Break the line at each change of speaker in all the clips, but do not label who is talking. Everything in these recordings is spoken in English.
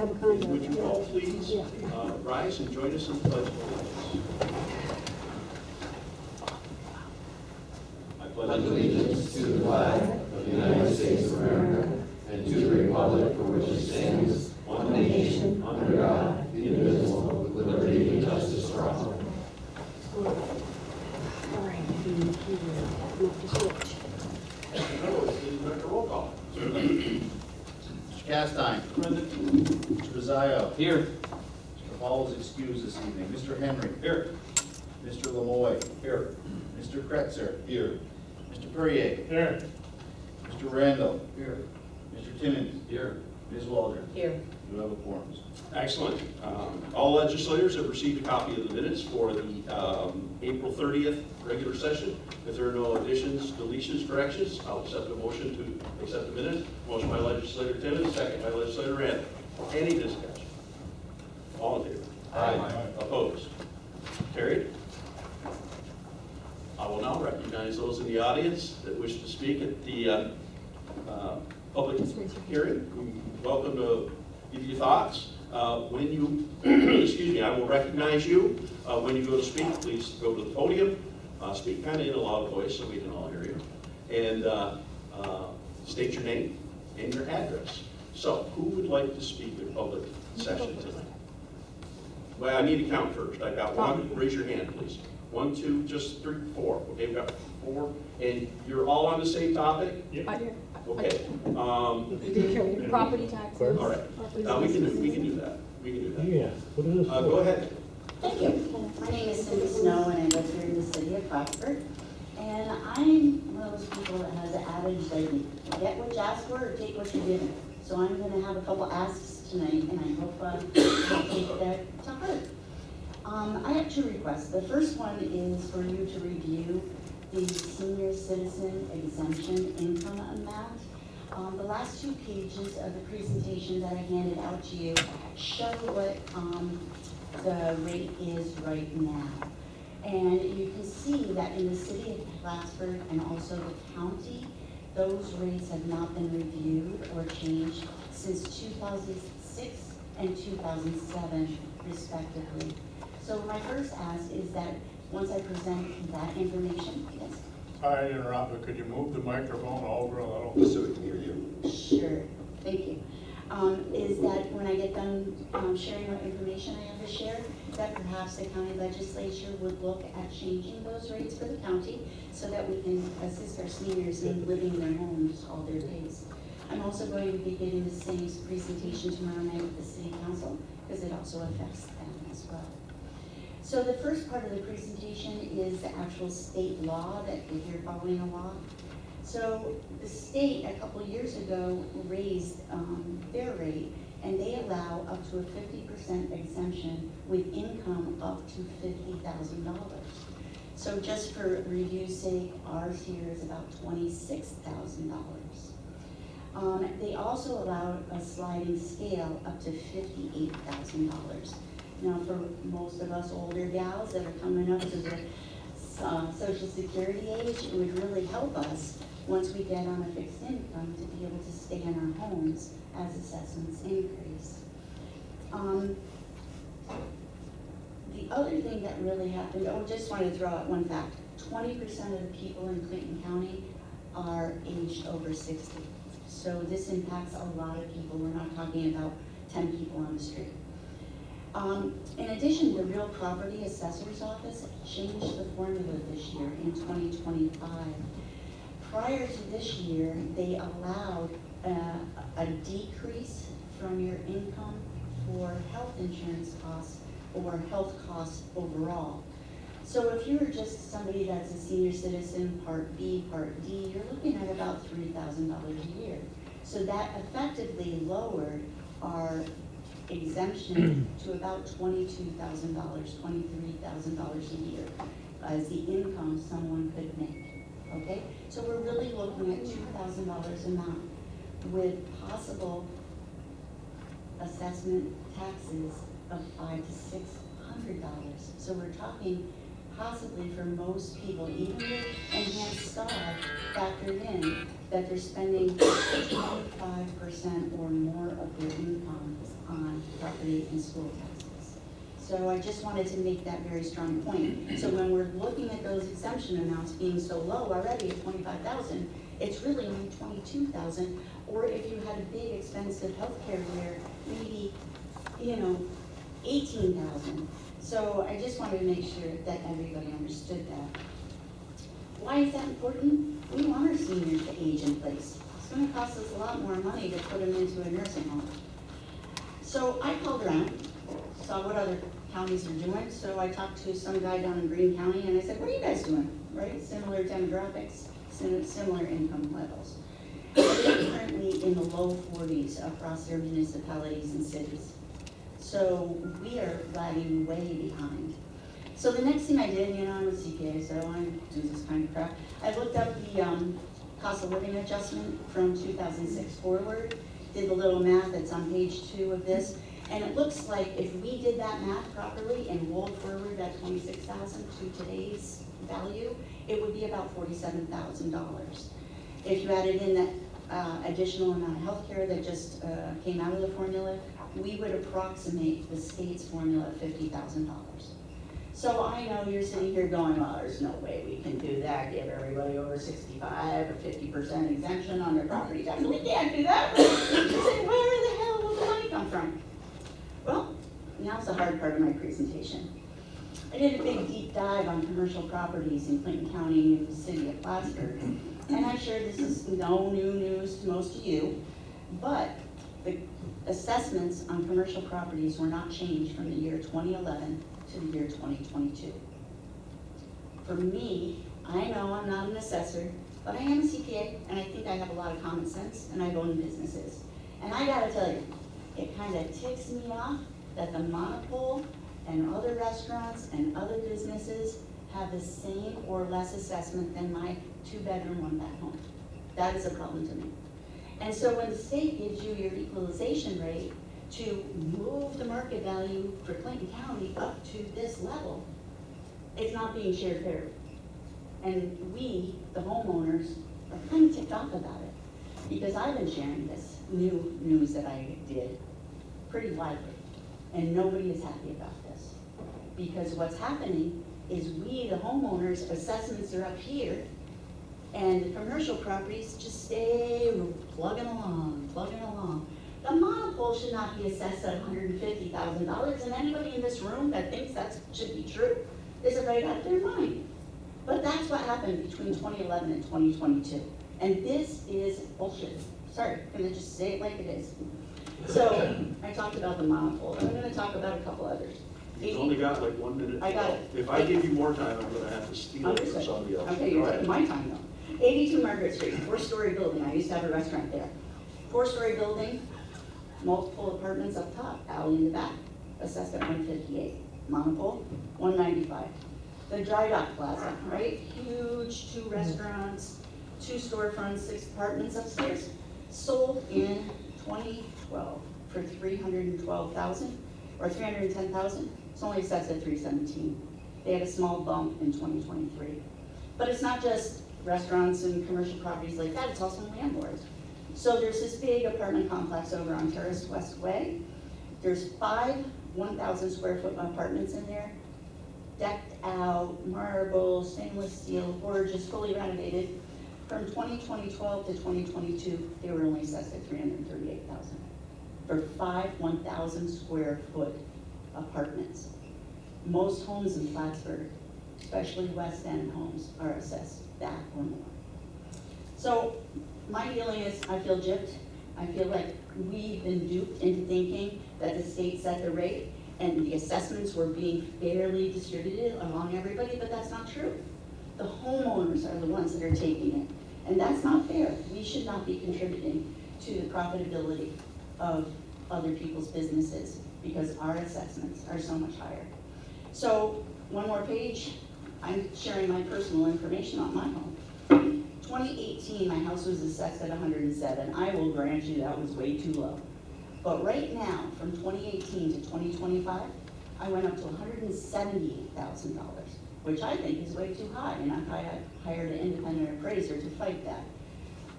have a condo.
Would you all please rise and join us in the Pledge of Allegiance? I pledge
allegiance to the flag of the United States of America and to the republic for which it stands, one nation, under God, indivisible, with liberty and justice for all.
All right, not to switch.
Roll call.
Mr. Castine.
Present.
Mr. Bizzaio.
Here.
Mr. Hall is excused this evening. Mr. Henry.
Here.
Mr. Lamoy.
Here.
Mr. Kretzer.
Here.
Mr. Perrier.
Here.
Mr. Randall.
Here.
Mr. Timmons.
Here.
Ms. Waldron.
Here.
You have a quorum.
Excellent. All legislators have received a copy of the minutes for the April 30th regular session. If there are no additions, deletions, corrections, I'll accept a motion to accept the minutes. Motion by legislator Timmons, second by legislator Randall. Any discussion? All in favor?
Aye.
Opposed? Carried. I will now recognize those in the audience that wish to speak at the public hearing. Welcome to give your thoughts. When you, excuse me, I will recognize you. When you go to speak, please go to the podium. Speak kind of in a loud voice so we can all hear you. And state your name and your address. So, who would like to speak in public session tonight? Well, I need to count first. I've got one. Raise your hand, please. 1, 2, just 3, 4. Okay, we've got 4. And you're all on the same topic? Okay.
Property taxes.
All right. We can do that. We can do that.
Yeah, what is this?
Go ahead.
Thank you. My name is Cindy Snow and I live here in the city of Rockford. And I'm one of those people that has an adage like, you get what you ask for or take what you're given. So I'm going to have a couple asks tonight and I hope you'll take that to heart. I have 2 requests. The first one is for you to review the senior citizen exemption income amount. The last 2 pages of the presentation that I handed out to you show what the rate is right now. And you can see that in the city of Plattsburgh and also the county, those rates have not been reviewed or changed since 2006 and 2007, respectively. So my first ask is that once I present that information, yes?
Sorry to interrupt, but could you move the microphone over a little?
So we can hear you.
Sure, thank you. Is that when I get done sharing what information I have to share, that perhaps the county legislature would look at changing those rates for the county so that we can assist our seniors in living in their homes all their days. I'm also going to be giving the same presentation tomorrow night with the city council because it also affects them as well. So the first part of the presentation is the actual state law that if you're following along. So the state a couple years ago raised their rate and they allow up to a 50% exemption with income up to $50,000. So just for review's sake, ours here is about $26,000. They also allow a sliding scale up to $58,000. Now for most of us older gals that are coming up to the Social Security age, it would really help us once we get on a fixed income to be able to stay in our homes as assessments increase. The other thing that really happened, just wanted to throw out one fact, 20% of the people in Clinton County are aged over 60. So this impacts a lot of people. We're not talking about 10 people on the street. In addition, the Real Property Assessor's Office changed the formula this year in 2025. Prior to this year, they allowed a decrease from your income for health insurance costs or health costs overall. So if you're just somebody that's a senior citizen, Part B, Part D, you're looking at about $3,000 a year. So that effectively lowered our exemption to about $22,000, $23,000 a year as the income someone could make, okay? So we're really looking at $2,000 a month with possible assessment taxes of $500 to $600. So we're talking possibly for most people, even with enhanced star factored in, that they're spending 25% or more of their income on property, and school taxes. So I just wanted to make that very strong point. So when we're looking at those exemption amounts being so low already at 25,000, it's really only 22,000. Or if you had a big expensive healthcare where maybe, 18,000. So I just wanted to make sure that everybody understood that. Why is that important? We want our seniors to age in place. It's going to cost us a lot more money to put them into a nursing home. So I called around, saw what other counties are doing. So I talked to some guy down in Greene County and I said, what are you guys doing? Right? Similar demographics, similar income levels. They're currently in the low 40s across their municipalities and cities. So we are lagging way behind. So the next thing I did, I'm a CPA, so I do this kind of crap. I looked up the cost of living adjustment from 2006 forward, did the little math that's on page 2 of this, and it looks like if we did that math properly and rolled forward that 26,000 to today's value, it would be about $47,000. If you added in that additional amount of health care that just came out of the formula, we would approximate the state's formula of $50,000. So I know you're sitting here going, well, there's no way we can do that, give everybody over 65 a 50% exemption on their property tax. We can't do that. You say, where the hell will the money come from? Well, now's the hard part of my presentation. I did a big deep dive on commercial properties in Clinton County and the city of Plattsburgh. And I'm sure this is no new news to most of you, but the assessments on commercial properties were not changed from the year 2011 to the year 2022. For me, I know I'm not an assessor, but I am a CPA, and I think I have a lot of common sense, and I've owned businesses. And I gotta tell you, it kind of ticks me off that the monopole and other restaurants and other businesses have the same or less assessment than my 2-bedroom, 1-bath home. That is a problem to me. And so when the state gives you your equalization rate to move the market value for Clinton County up to this level, it's not being shared fairly. And we, the homeowners, are kind of ticked off about it because I've been sharing this new news that I did pretty widely, and nobody is happy about this. Because what's happening is we, the homeowners, assessments are up here, and the commercial properties just stay plugging along, plugging along. The monopole should not be assessed at $150,000, and anybody in this room that thinks that should be true is right out of their mind. But that's what happened between 2011 and 2022. And this is bullshit. Sorry, I'm gonna just say it like it is. So, I talked about the monopole. I'm gonna talk about a couple others.
You've only got like 1 minute.
I got it.
If I give you more time, I'm gonna have to steal it from
Understood.
somebody else.
Okay,
Go
you're
ahead.
taking my time though. 82 Margaret Street, 4-story building. I used to have a restaurant there. 4-story building, multiple apartments up top, alley in the back, assessed at 158. Monopole, 195. The Dry Dock Plaza, right? Huge, 2 restaurants, 2 storefronts, 6 apartments upstairs. Sold in 2012 for $312,000 or $310,000. It's only assessed at $317,000. They had a small bump in 2023. But it's not just restaurants and commercial properties like that, it's also landlords. So there's this big apartment complex over on Terrace West Way. There's 5 1,000 square foot apartments in there, decked out, marble, stainless steel, gorgeous, fully renovated. From 2012 to 2022, they were only assessed at $338,000 for 5 1,000 square foot apartments. Most homes in Plattsburgh, especially West End homes, are assessed that or more. So my feeling is I feel gypped. I feel like we've been duped into thinking that the state set the rate and the assessments were being fairly distributed among everybody, but that's not true. The homeowners are the ones that are taking it, and that's not fair. We should not be contributing to the profitability of other people's businesses because our assessments are so much higher. So one more page, I'm sharing my personal information on my home. 2018, my house was assessed at 107. I will grant you that was way too low. But right now, from 2018 to 2025, I went up to $178,000, which I think is way too high, and I hired an independent appraiser to fight that.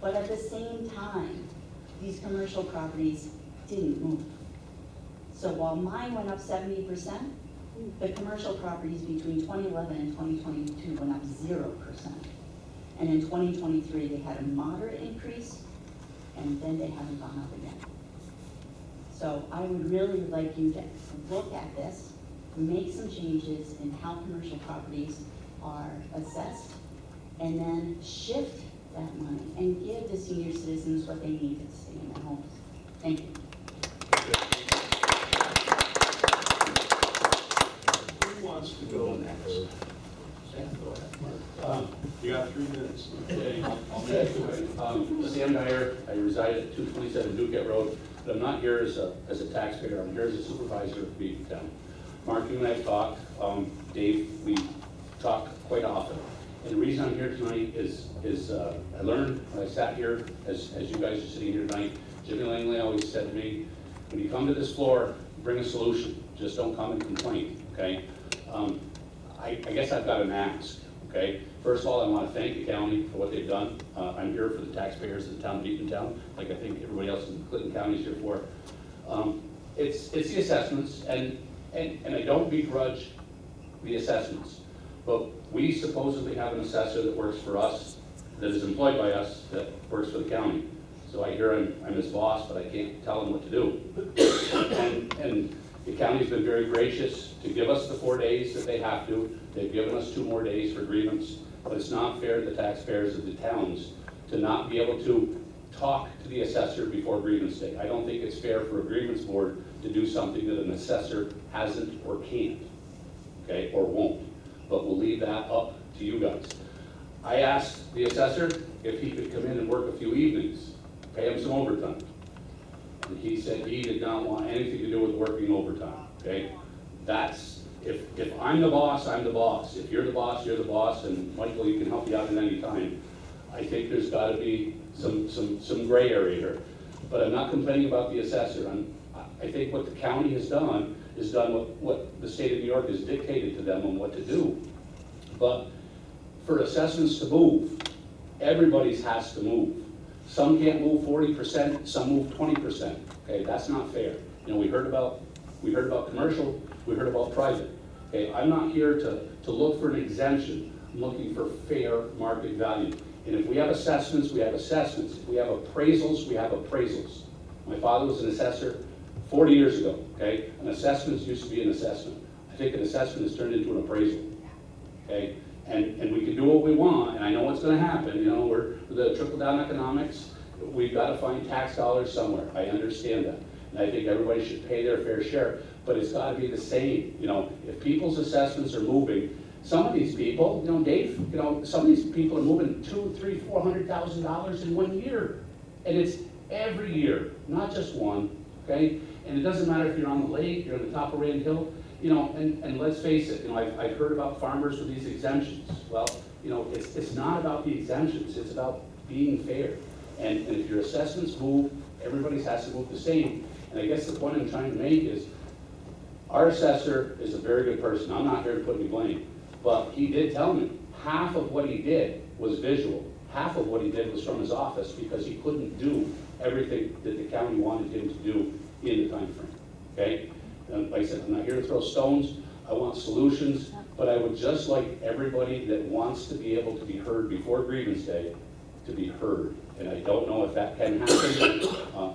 But at the same time, these commercial properties didn't move. So while mine went up 70%, the commercial properties between 2011 and 2022 went up 0%. And in 2023, they had a moderate increase, and then they haven't gone up again. So I would really like you to look at this, make some changes in how commercial properties are assessed, and then shift that money and give the senior citizens what they need to stay in their homes. Thank you.
Who wants to go next? You got 3 minutes.
Sam Dyer, I reside at 227 Duquette Road, but I'm not here as a taxpayer, I'm here as a supervisor of Beavertown. Mark, you and I have talked, Dave, we talk quite often. And the reason I'm here tonight is I learned when I sat here, as you guys are sitting here tonight, Jimmy Langley always said to me, when you come to this floor, bring a solution, just don't come and complain, okay? I guess I've got an ask, okay? First of all, I want to thank the county for what they've done. I'm here for the taxpayers of the town of Beavertown, like I think everybody else in Clinton County is here for. It's the assessments, and I don't begrudge the assessments, but we supposedly have an assessor that works for us, that is employed by us, that works for the county. So I hear I'm his boss, but I can't tell him what to do. And the county's been very gracious to give us the 4 days that they have to. They've given us 2 more days for grievance, but it's not fair to the taxpayers of the towns to not be able to talk to the assessor before grievance day. I don't think it's fair for a grievance board to do something that an assessor hasn't or can't, okay, or won't. But we'll leave that up to you guys. I asked the assessor if he could come in and work a few evenings, pay him some overtime. And he said he did not want anything to do with working overtime, okay? That's, if I'm the boss, I'm the boss. If you're the boss, you're the boss, and Michael, you can help you out at any time. I think there's gotta be some gray area here. But I'm not complaining about the assessor. I think what the county has done is done what the state of New York has dictated to them on what to do. But for assessments to move, everybody's has to move. Some can't move 40%, some move 20%. Okay, that's not fair. You know, we heard about commercial, we heard about private. Okay, I'm not here to look for an exemption. I'm looking for fair market value. And if we have assessments, we have assessments. If we have appraisals, we have appraisals. My father was an assessor 40 years ago, okay? An assessment used to be an assessment. I think an assessment has turned into an appraisal, okay? And we can do what we want, and I know what's gonna happen, you know, we're the trickle-down economics, we've gotta find tax dollars somewhere, I understand that. And I think everybody should pay their fair share, but it's gotta be the same, you know? If people's assessments are moving, some of these people, you know, Dave, you know, some of these people are moving $200,000, $300,000, $400,000 in 1 year. And it's every year, not just one, okay? And it doesn't matter if you're on the lake, you're on the top of Rand Hill, you know, and let's face it, you know, I've heard about farmers with these exemptions. Well, you know, it's not about the exemptions, it's about being fair. And if your assessments move, everybody's has to move the same. And I guess the point I'm trying to make is, our assessor is a very good person. I'm not here to put any blame. But he did tell me half of what he did was visual. Half of what he did was from his office because he couldn't do everything that the county wanted him to do in the time frame, okay? And like I said, I'm not here to throw stones. I want solutions, but I would just like everybody that wants to be able to be heard before grievance day to be heard. And I don't know if that can happen.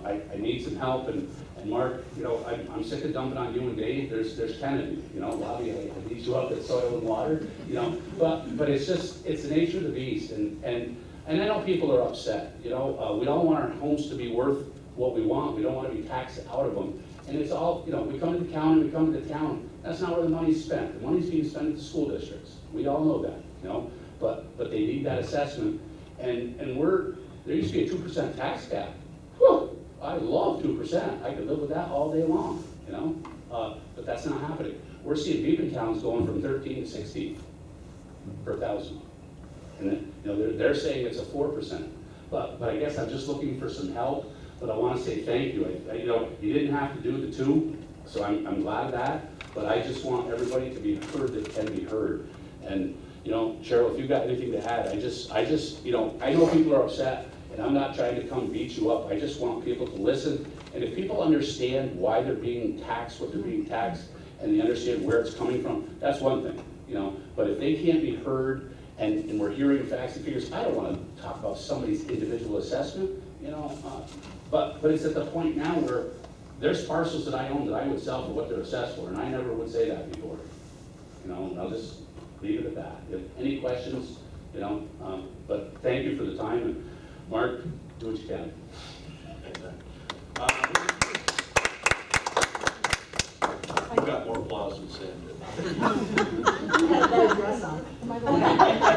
I need some help, and Mark, you know, I'm sick of dumping on you and Dave. There's 10 of you, you know, Bobby, I need you up at soil and water, you know, but it's just, it's the nature of the beast, and I know people are upset, you know, we don't want our homes to be worth what we want. We don't want to be taxed out of them. And it's all, you know, we come to the county, we come to the town. That's not where the money's spent. The money's being spent at the school districts. We all know that, you know, but they need that assessment. And there used to be a 2% tax cap. Whew, I love 2%. I could live with that all day long, you know, but that's not happening. We're seeing Beavertown's going from 13 to 16 per thousand. And then, you know, they're saying it's a 4%. But I guess I'm just looking for some help. But I want to say thank you. You know, you didn't have to do the 2, so I'm glad of that. But I just want everybody to be heard that can be heard. And you know, Cheryl, if you've got anything to add, I just, you know, I know people are upset, And I'm not trying to come beat you up, I just want people to listen. And if people understand why they're being taxed, what they're being taxed, and they understand where it's coming from, that's one thing, you know? But if they can't be heard, and we're hearing facts and figures, I don't want to talk about somebody's individual assessment, you know? But it's at the point now where there's parcels that I own that I would sell for what they're assessed for, and I never would say that before. You know, and I'll just leave it at that. If any questions, you know, but thank you for the time, and Mark, do what you can.
You got more applause than Sam did.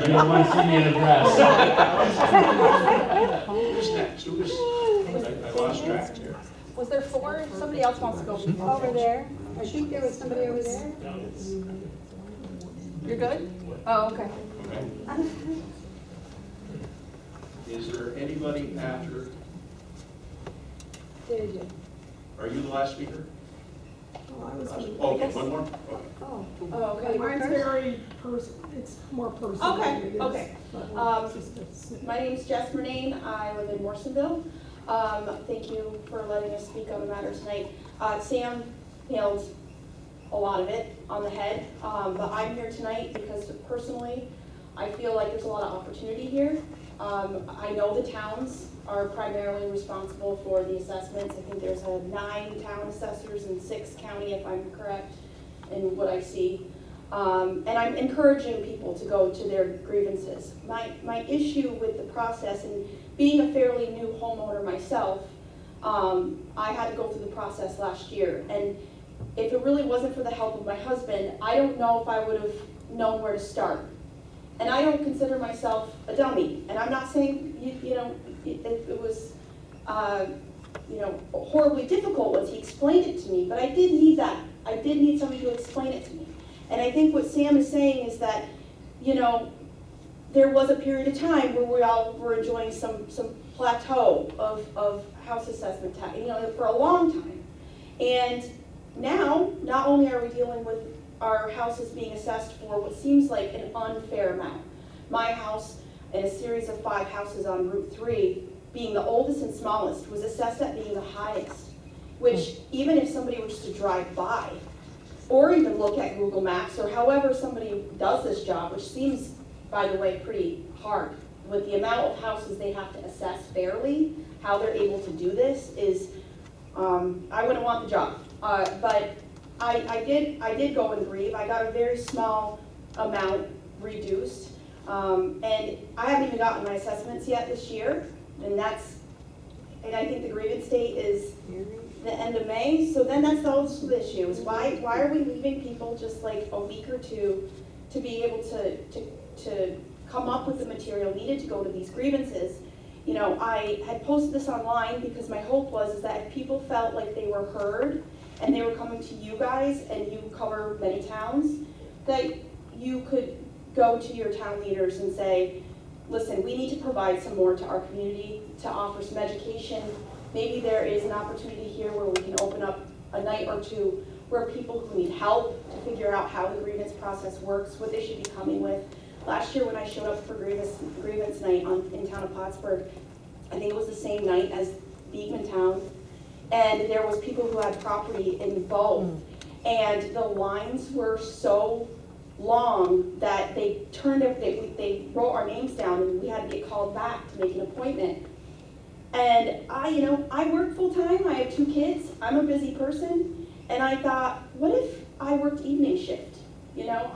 You don't want to see me in a dress.
Who's next? Who is, I lost track here.
Was there 4? Somebody else wants to go.
Over there. I think there was somebody over there.
You're good? Oh, okay.
Okay. Is there anybody after,
There's you.
are you the last speaker?
Oh, I was.
Okay, one more? Okay.
Oh.
Oh, okay.
Mine's very it's more personal.
Okay,
than it is,
okay.
but, it's just a snippet.
My name is Jess Murnane. I live in Morrisonville. Thank you for letting us speak on the matter tonight. Sam nailed a lot of it on the head, but I'm here tonight because personally, I feel like there's a lot of opportunity here. I know the towns are primarily responsible for the assessments. I think there's 9 town assessors and 6 county, if I'm correct, in what I see. And I'm encouraging people to go to their grievances. My issue with the process, and being a fairly new homeowner myself, I had to go through the process last year. And if it really wasn't for the help of my husband, I don't know if I would have known where to start. And I don't consider myself a dummy. And I'm not saying, it was, horribly difficult once he explained it to me, but I did need that. I did need somebody to explain it to me. And I think what Sam is saying is that, there was a period of time where we all were enjoying some plateau of house assessment tax, for a long time. And now, not only are we dealing with our houses being assessed for what seems like an unfair amount. My house and a series of 5 houses on Route 3, being the oldest and smallest, was assessed at being the highest, which even if somebody were just to drive by, or even look at Google Maps, or however somebody does this job, which seems, by the way, pretty hard, with the amount of houses they have to assess fairly, how they're able to do this is, I wouldn't want the job. But I did go and grieve. I got a very small amount reduced. And I haven't even gotten my assessments yet this year. And I think the grievance date is the end of May. So then that's also the issue, is why are we leaving people just like a week or two to be able to come up with the material needed to go to these grievances? I had posted this online because my hope was that if people felt like they were heard and they were coming to you guys, and you cover many towns, that you could go to your town leaders and say, listen, we need to provide some more to our community, to offer some education. Maybe there is an opportunity here where we can open up a night or two where people who need help to figure out how the grievance process works, what they should be coming with. Last year when I showed up for grievance night in town of Plattsburgh, I think it was the same night as Beekman Town, and there was people who had property in both, and the lines were so long that they wrote our names down, and we had to get called back to make an appointment. And I work full time. I have 2 kids. I'm a busy person, and I thought, what if I worked evening shift?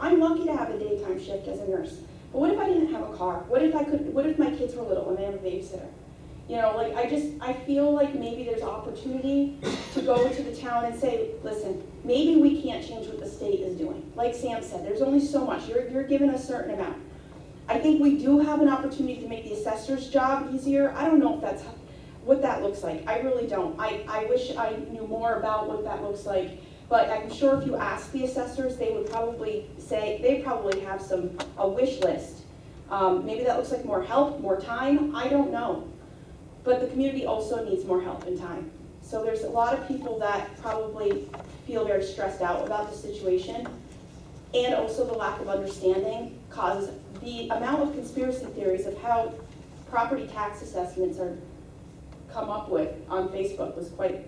I'm lucky to have a daytime shift as a nurse, but what if I didn't have a car? What if my kids were little and they have a babysitter? I feel like maybe there's opportunity to go to the town and say, listen, maybe we can't change what the state is doing. Like Sam said, there's only so much. You're given a certain amount. I think we do have an opportunity to make the assessor's job easier. I don't know if that's what that looks like. I really don't. I wish I knew more about what that looks like. But I'm sure if you ask the assessors, they would probably say, they probably have a wish list. Maybe that looks like more help, more time. I don't know. But the community also needs more help and time. So there's a lot of people that probably feel very stressed out about the situation. And also the lack of understanding causes the amount of conspiracy theories of how property tax assessments are come up with on Facebook was quite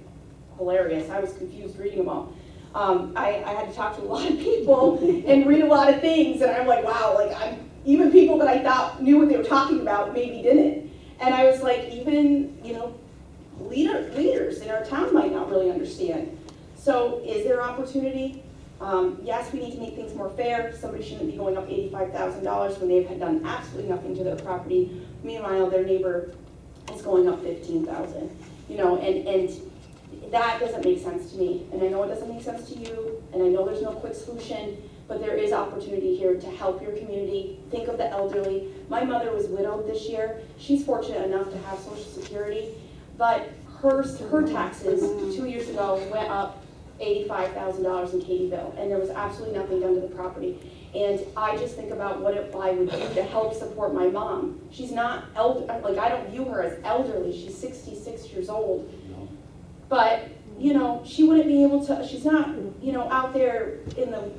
hilarious. I was confused reading them all. I had to talk to a lot of people and read a lot of things, and I'm like, wow, like even people that I thought knew what they were talking about maybe didn't. And I was like, even, you know, leaders in our town might not really understand. So is there opportunity? Yes, we need to make things more fair. Somebody shouldn't be going up $85,000 when they've done absolutely nothing to their property. Meanwhile, their neighbor is going up $15,000. You know, and that doesn't make sense to me. And I know it doesn't make sense to you, and I know there's no quick solution, but there is opportunity here to help your community. Think of the elderly. My mother was widowed this year. She's fortunate enough to have Social Security, but her taxes 2 years ago went up $85,000 in Katie'ville, and there was absolutely nothing done to the property. And I just think about what I would do to help support my mom. She's not like I don't view her as elderly. She's 66 years old. But, you know, she wouldn't be able to, she's not, you know, out there in a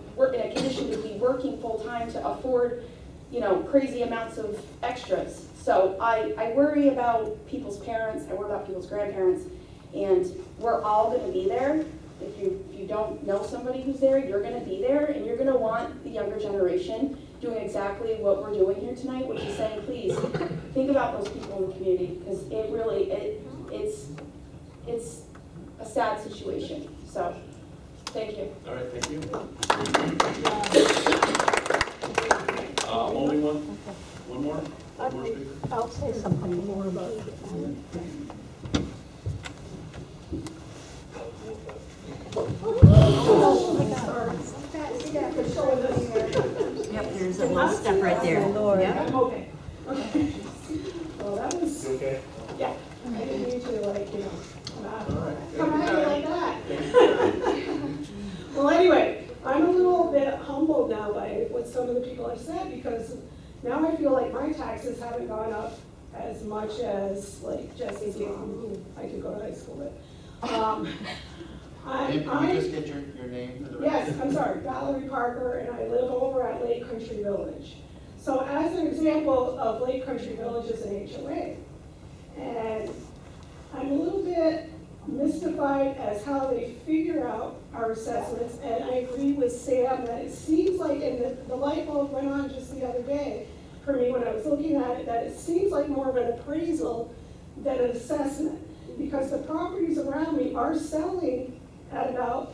condition to be working full time to afford, you know, crazy amounts of extras. So I worry about people's parents, I worry about people's grandparents, and we're all gonna be there. If you don't know somebody who's there, you're gonna be there, and you're gonna want the younger generation doing exactly what we're doing here tonight, which is saying, please, think about those people in the community, because it really, it's a sad situation. So, thank you.
All right, thank you. Only one more? One more speaker?
I'll say something more about it.
Yep, there's a little step right there. Yep.
Okay. Well, that was,
Okay.
yeah, I didn't mean to, like, you know,
All
come at me like that. Well, anyway, I'm a little bit humbled now by what some of the people have said, because now I feel like my taxes haven't gone up as much as, like, Jesse's mom, who I did go to high school with.
Can you just get your name for the record?
Yes, I'm sorry, Valerie Parker, and I live over at Lake Country Village. So as an example of Lake Country Village is an HOA, and I'm a little bit mystified as how they figure out our assessments, and I agree with Sam that it seems like, and the light bulb went on just the other day for me when I was looking at it, that it seems like more of an appraisal than an assessment, because the properties around me are selling at about,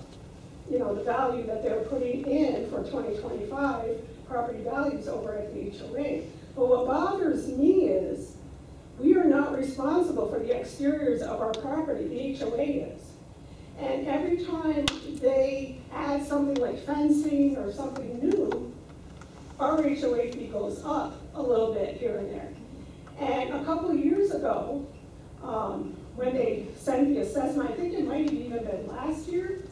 you know, the value that they're putting in for 2025 property values over at the HOA. But what bothers me is we are not responsible for the exteriors of our property, the HOA is. And every time they add something like fencing or something new, our HOA fee goes up a little bit here and there. And a couple of years ago, when they sent the assessment, I think it might have even been last year,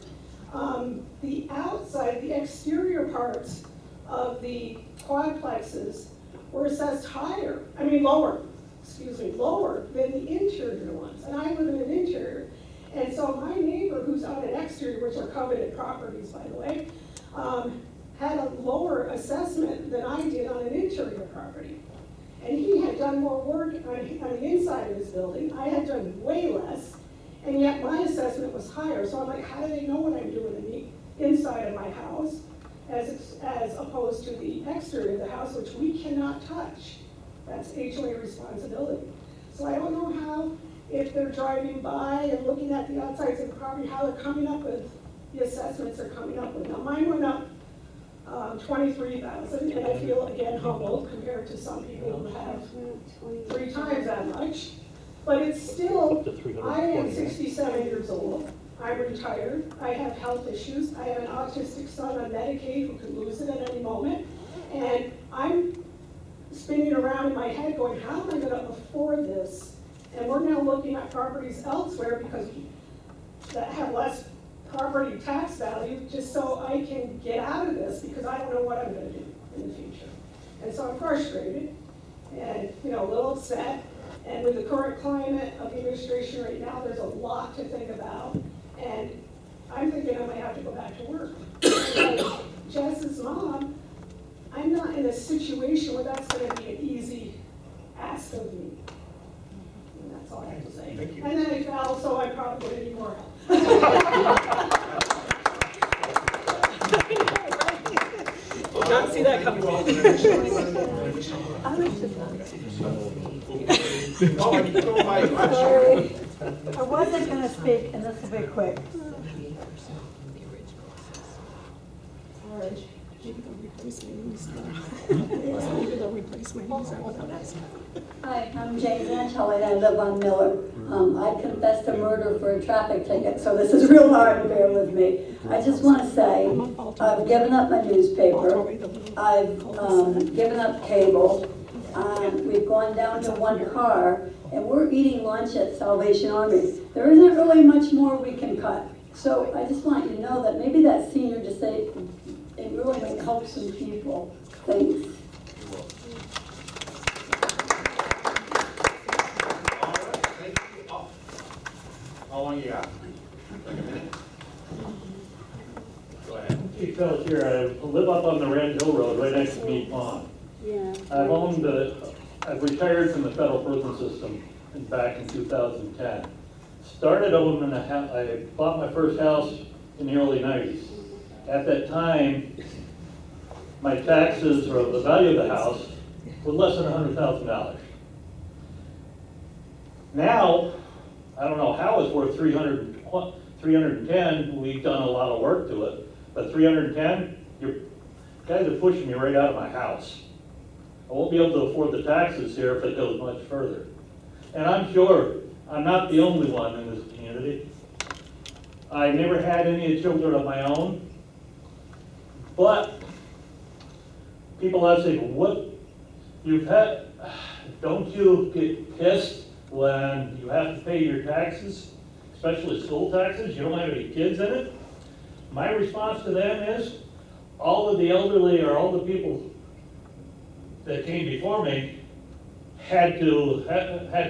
the outside, the exterior parts of the quadplexes were assessed lower than the interior ones. And I live in an interior. And so my neighbor, who's on an exterior, which are coveted properties, by the way, had a lower assessment than I did on an interior property. And he had done more work on the inside of his building. I had done way less, and yet my assessment was higher. So I'm like, how do they know what I'm doing in the inside of my house as opposed to the exterior of the house, which we cannot touch? That's HOA responsibility. So I don't know how, if they're driving by and looking at the outsides of the property, how they're coming up with the assessments they're coming up with. Now mine went up 23,000, and I feel again humbled compared to some people who have 3 times that much. But it's still, I am 67 years old. I'm retired. I have health issues. I have an autistic son on Medicaid who could lose it at any moment. And I'm spinning around in my head going, how am I going to afford this? And we're now looking at properties elsewhere because that have less property tax value, just so I can get out of this, because I don't know what I'm going to do in the future. And so I'm frustrated and, you know, a little upset. And with the current climate of the administration right now, there's a lot to think about. And I'm thinking I might have to go back to work. And like Jess's mom, I'm not in a situation where that's going to be an easy ask of me. That's all I have to say. And then I fell, so I probably didn't need more help. Did not see that coming.
Sorry. I wasn't gonna speak, and this will be quick.
Hi, I'm James Angelli, and I live on Miller. I confessed to murder for a traffic ticket, so this is real hard to bear with me. I just want to say, I've given up my newspaper, I've given up cable, we've gone down to one car, and we're eating lunch at Salvation Army. There isn't really much more we can cut. So I just want you to know that maybe that senior just say, it really might help some people. Thanks.
How long you got? Like a minute? Go ahead.
Hey, fellas here, I live up on the Rand Hill Road, right next to Mead Pond.
Yeah.
I've retired from the federal prison system back in 2010. Started owning I bought my first house in the early 90s. At that time, my taxes, or the value of the house, were less than $100,000. Now, I don't know how it's worth 310. We've done a lot of work to it, but 310, you guys are pushing me right out of my house. I won't be able to afford the taxes here if it goes much further. And I'm sure I'm not the only one in this community. I never had any children of my own, but people have said, what you've had, don't you get pissed when you have to pay your taxes, especially school taxes? You don't have any kids in it. My response to them is, all of the elderly or all the people that came before me had to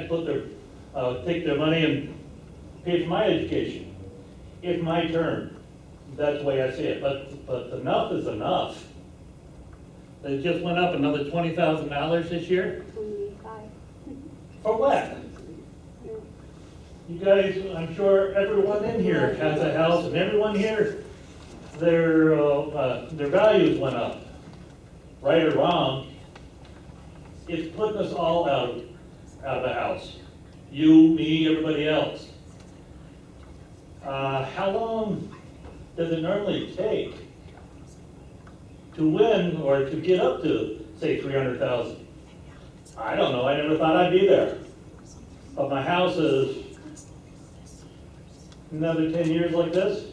put their take their money and pay for my education. It's my turn. That's the way I see it. But enough is enough. It just went up another $20,000 this year. For what? You guys, I'm sure everyone in here has a house, and everyone here, their values went up, right or wrong. It's putting us all out of the house. You, me, everybody else. How long does it normally take to win or to get up to, say, 300,000? I don't know. I never thought I'd be there. But my house is another 10 years like this.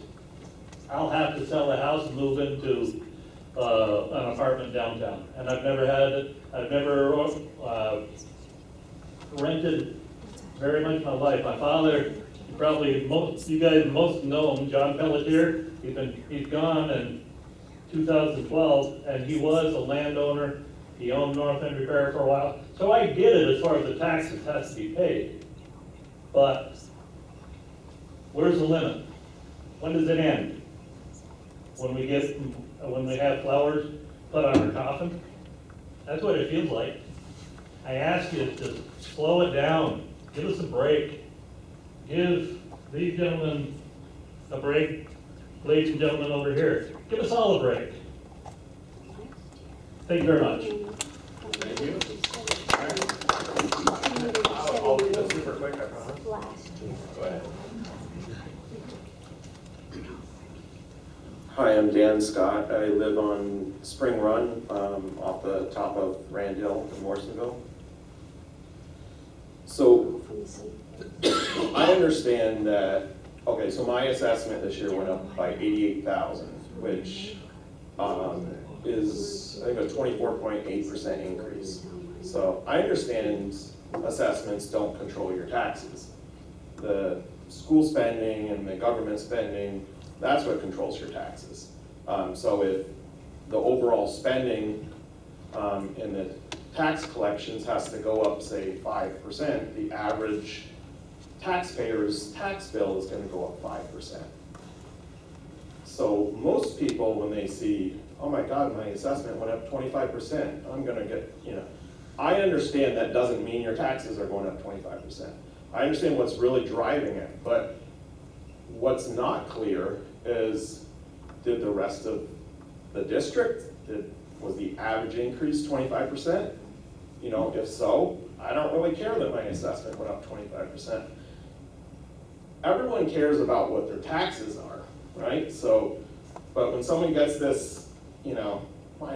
I'll have to sell the house and move into an apartment downtown. And I've never rented very much in my life. My father, probably you guys most know him, John Pelletier. He's gone in 2012, and he was a landowner. He owned North End Repair for a while. So I get it as far as the taxes has to be paid. But where's the limit? When does it end? When we have flowers put on our coffin? That's what it feels like. I ask you to slow it down. Give us a break. Give these gentlemen a break. Ladies and gentlemen over here, give us all a break. Thank you very much.
Thank you. I'll do this super quick, I promise. Go ahead.
Hi, I'm Dan Scott. I live on Spring Run, off the top of Rand Hill in Morrisonville. So I understand that, okay, so my assessment this year went up by 88,000, which is, I think, a 24.8% increase. So I understand assessments don't control your taxes. The school spending and the government spending, that's what controls your taxes. So if the overall spending in the tax collections has to go up, say, 5%, the average taxpayer's tax bill is going to go up 5%. So most people, when they see, oh my God, my assessment went up 25%, I'm going to get, I understand that doesn't mean your taxes are going up 25%. I understand what's really driving it, but what's not clear is, did the rest of the district, was the average increase 25%? You know, if so, I don't really care that my assessment went up 25%. Everyone cares about what their taxes are, right? So, but when someone gets this, you know, my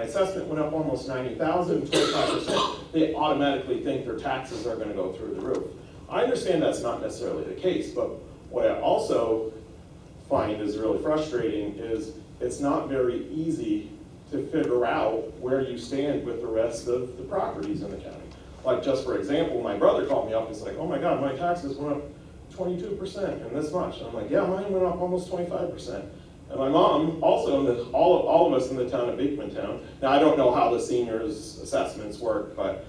assessment went up almost 90,000, 25%, they automatically think their taxes are gonna go through the roof. I understand that's not necessarily the case, but what I also find is really frustrating is it's not very easy to figure out where you stand with the rest of the properties in the county. Like, just for example, my brother called me up and was like, oh my God, my taxes went up 22% and this much. And I'm like, yeah, mine went up almost 25%. And my mom, also, all of us in the town of Beekmantown, now I don't know how the seniors' assessments work, but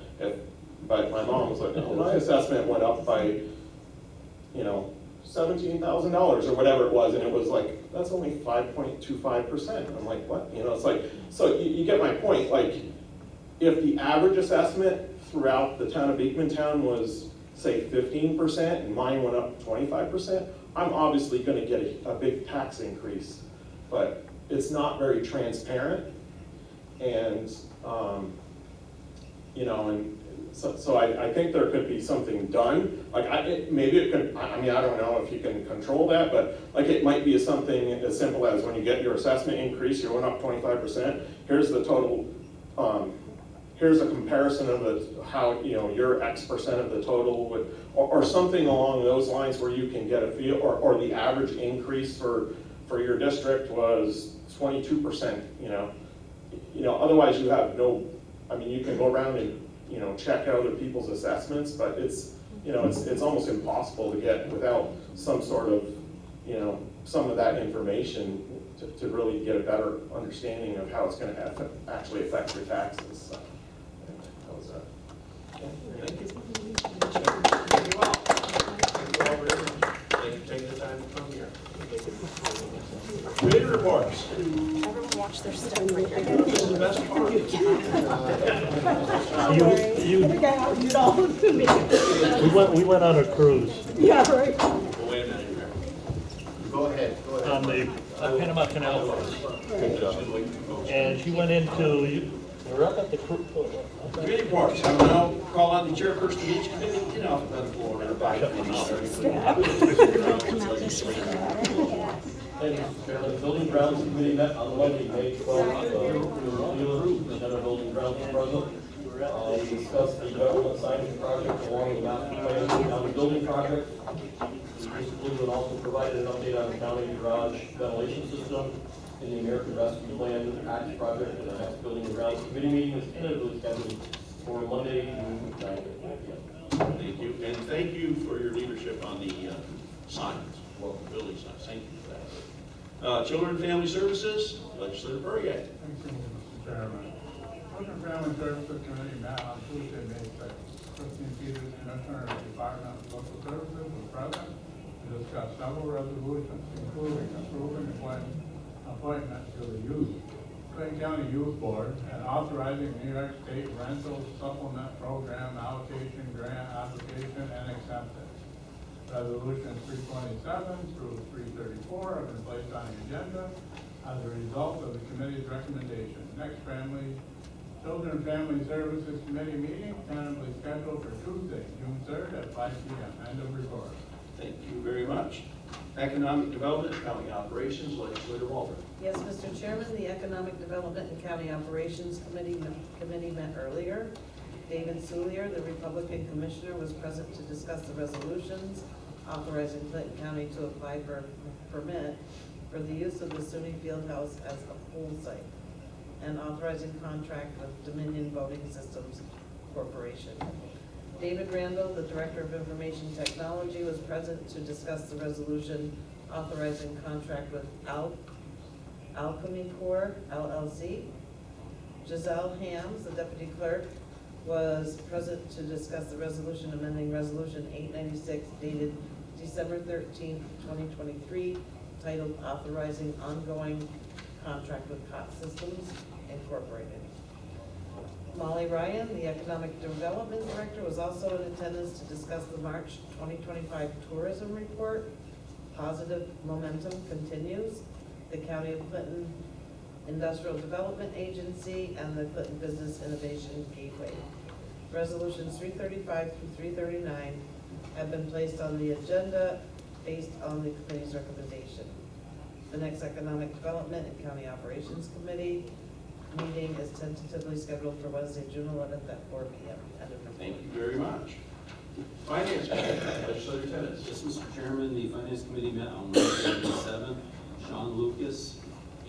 my mom was like, oh, my assessment went up by, you know, $17,000 or whatever it was, and it was like, that's only 5.25%. I'm like, what? You know, it's like, so you get my point. Like, if the average assessment throughout the town of Beekmantown was, say, 15%, and mine went up 25%, I'm obviously gonna get a big tax increase. But it's not very transparent, and, you know, and so I think there could be something done. Like, maybe it could, I mean, I don't know if you can control that, but like it might be something as simple as when you get your assessment increase, you went up 25%, here's the total, here's a comparison of how, you know, your X% of the total would, or something along those lines where you can get a feel, or the average increase for your district was 22%, you know, otherwise you have no, I mean, you can go around and, you know, check other people's assessments, but it's, you know, it's almost impossible to get without some sort of, you know, some of that information to really get a better understanding of how it's going to actually affect your taxes. So, that was
Thank you. Thank you all. Thank you all very much. Thank you for taking the time to come here. Committee reports.
Everyone watch their step.
This is the best part.
We went on a cruise
Yeah, right.
Well, wait a minute here.
Go ahead.
on the Panama Canal. And she went into, we're up at the cruise.
Committee reports. I will now call on the chairperson of each committee in alphabetical order.
Thank you, Mr. Chairman. The Building Grounds Committee met on Monday, May 12th. The head of Building Grounds was present. We discussed the government signage project along with the master plan. Now the building project, we recently would also provided an update on the county garage ventilation system in the American Rescue Plan Act project. The next Building and Grounds Committee meeting is tentatively scheduled for Monday, June 9th.
Thank you, and thank you for your leadership on the signs, well, building signs. Thank you for that. Children and Family Services, Legislator Burrier.
Thank you, Mr. Chairman. Children and Family Services Committee met on Tuesday, May 6th. Christine Peters, Commissioner of the Department of Social Services, was present to discuss several resolutions, including approving appointment to the Clayton County Youth Board and authorizing New York State Rental Supplement Program allocation, grant application, and acceptance. Resolutions 327 through 334 have been placed on the agenda as a result of the committee's recommendation. Next Children and Family Services Committee meeting tentatively scheduled for Tuesday, June 3rd at 5 p.m. End of report.
Thank you very much. Economic Development, County Operations, Legislator Walter.
Yes, Mr. Chairman, the Economic Development and County Operations Committee met earlier. David Soulier, the Republican Commissioner, was present to discuss the resolutions authorizing Clinton County to apply for a permit for the use of the SUNY Fieldhouse as a pool site and authorizing contract with Dominion Voting Systems Corporation. David Randall, the Director of Information Technology, was present to discuss the resolution authorizing contract with Alchemy Corp. LLC. Giselle Hams, the Deputy Clerk, was present to discuss the resolution amending Resolution 896 dated December 13th, 2023, titled Authorizing Ongoing Contract with COT Systems Incorporated. Molly Ryan, the Economic Development Director, was also in attendance to discuss the March 2025 tourism report. Positive momentum continues. The County of Clinton Industrial Development Agency and the Clinton Business Innovation Gateway. Resolutions 335 through 339 have been placed on the agenda based on the committee's recommendation. The next Economic Development and County Operations Committee meeting is tentatively scheduled for Wednesday, June 11th at 4 p.m. End of report.
Thank you very much. Finance Committee, Legislator Tennis.
Yes, Mr. Chairman, the Finance Committee met on Wednesday, May 7th. Sean Lucas,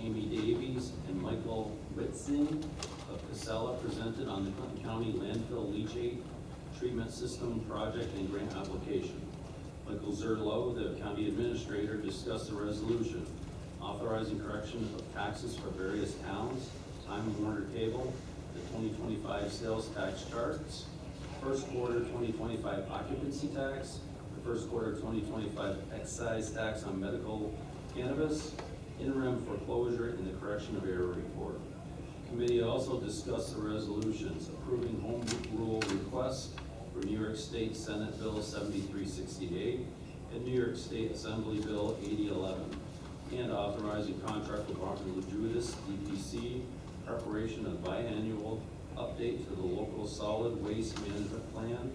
Amy Davies, and Michael Whitsing of Casella presented on the Clinton County landfill leachate treatment system project and grant application. Michael Zerlo, the county administrator, discussed the resolution authorizing correction of taxes for various towns, Time Warner Cable, the 2025 sales tax charts, first quarter 2025 occupancy tax, the first quarter 2025 excise tax on medical cannabis, interim foreclosure, and the correction of error report. The committee also discussed the resolutions approving home rule requests for New York State Senate Bill 7368 and New York State Assembly Bill 8011, and authorizing contract with Martin LaJudas, DPC, preparation of biannual update to the local solid waste management plan.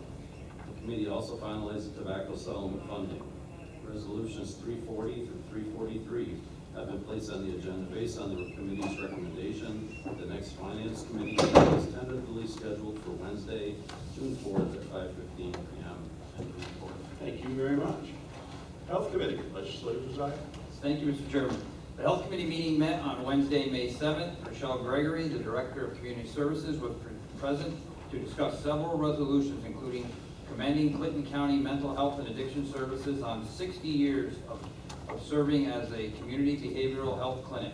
The committee also finalized the tobacco settlement funding. Resolutions 340 through 343 have been placed on the agenda based on the committee's recommendation. The next Finance Committee meeting is tentatively scheduled for Wednesday, June 4th at 5:15 p.m. End of report.
Thank you very much. Health Committee, Legislator Desire.
Thank you, Mr. Chairman. The Health Committee meeting met on Wednesday, May 7th. Rochelle Gregory, the Director of Community Services, was present to discuss several resolutions, including commending Clinton County Mental Health and Addiction Services on 60 years of serving as a community behavioral health clinic,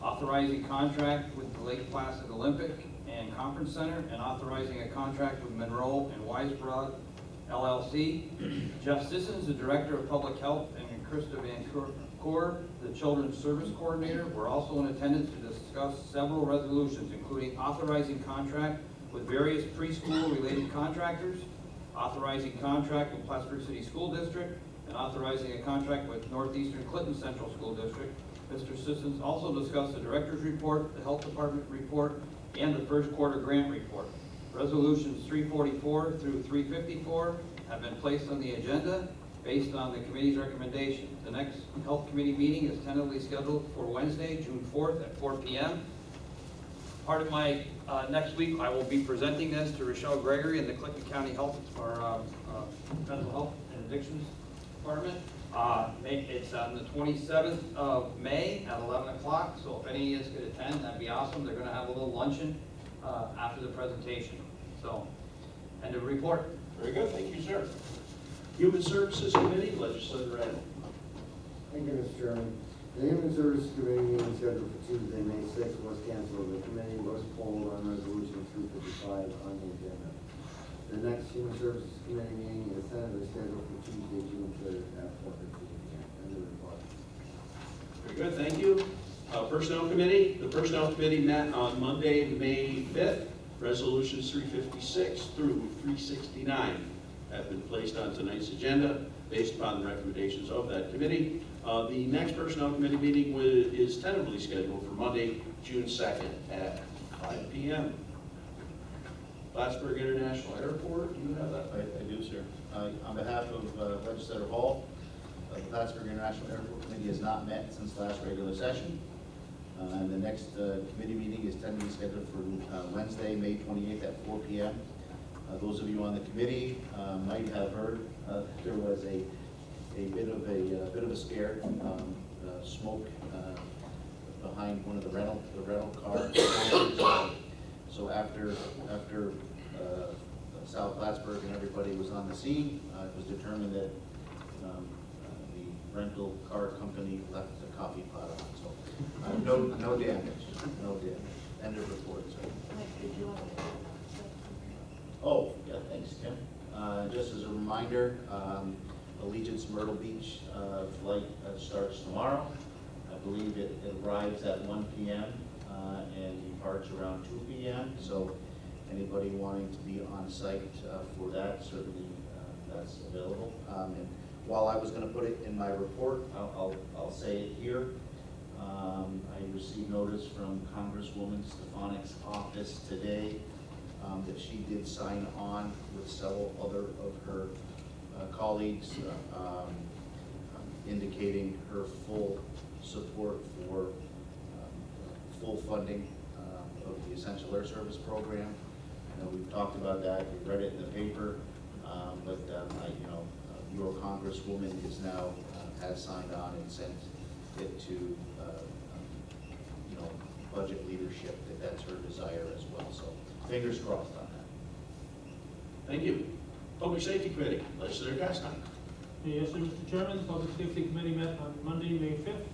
authorizing contract with the Lake Placid Olympic and Conference Center, and authorizing a contract with Monroe and Weisbrod LLC. Jeff Sissons, the Director of Public Health, and Krista Van Coor, the Children's Service Coordinator, were also in attendance to discuss several resolutions, including authorizing contract with various preschool-related contractors, authorizing contract with Plattsburgh City School District, and authorizing a contract with Northeastern Clinton Central School District. Mr. Sissons also discussed the Director's Report, the Health Department Report, and the first quarter grant report. Resolutions 344 through 354 have been placed on the agenda based on the committee's recommendation. The next Health Committee meeting is tentatively scheduled for Wednesday, June 4th at 4 p.m. Part of my next week, I will be presenting this to Rochelle Gregory in the Clinton County Health or Mental Health and Addictions Department. It's on the 27th of May at 11 o'clock, so if any of you could attend, that'd be awesome. They're going to have a little luncheon after the presentation. So, end of report.
Very good, thank you, sir. Human Services Committee, Legislator Ed.
Thank you, Mr. Chairman. The Human Services Committee meeting scheduled for Tuesday, May 6th was canceled. The committee was polled on Resolution 355 on the agenda. The next Human Services Committee meeting is tentatively scheduled for Tuesday, June 3rd at 4:15 p.m. End of report.
Very good, thank you. Personnel Committee. The Personnel Committee met on Monday, May 5th. Resolutions 356 through 369 have been placed on tonight's agenda based upon the recommendations of that committee. The next Personnel Committee meeting is tentatively scheduled for Monday, June 2nd at 5 p.m. Plattsburgh International Airport, do you have that?
I do, sir. On behalf of Legislator Hall, the Plattsburgh International Airport Committee has not met since last regular session. And the next committee meeting is tentatively scheduled for Wednesday, May 28th at 4 p.m. Those of you on the committee might have heard there was a bit of a scare, smoke behind one of the rental cars. So after South Plattsburgh and everybody was on the scene, it was determined that the rental car company left the coffee pot on. So no damage, no damage. End of report, sir. Oh, yeah, thanks, Tim. Just as a reminder, Allegiance Myrtle Beach flight starts tomorrow. I believe it arrives at 1 p.m. And departs around 2 p.m. So Anybody wanting to be on site for that, certainly that's available. And while I was going to put it in my report, I'll say it here. I received notice from Congresswoman Stefanik's office today that she did sign on with several other of her colleagues, indicating her full support for full funding of the Essential Air Service Program. I know we've talked about that, we've read it in the paper, but your Congresswoman is now, has signed on and sent it to budget leadership, that's her desire as well. So fingers crossed on that.
Thank you. Public Safety Committee, Legislator Castine.
Yes, sir, Mr. Chairman, the Public Safety Committee met on Monday, May 5th.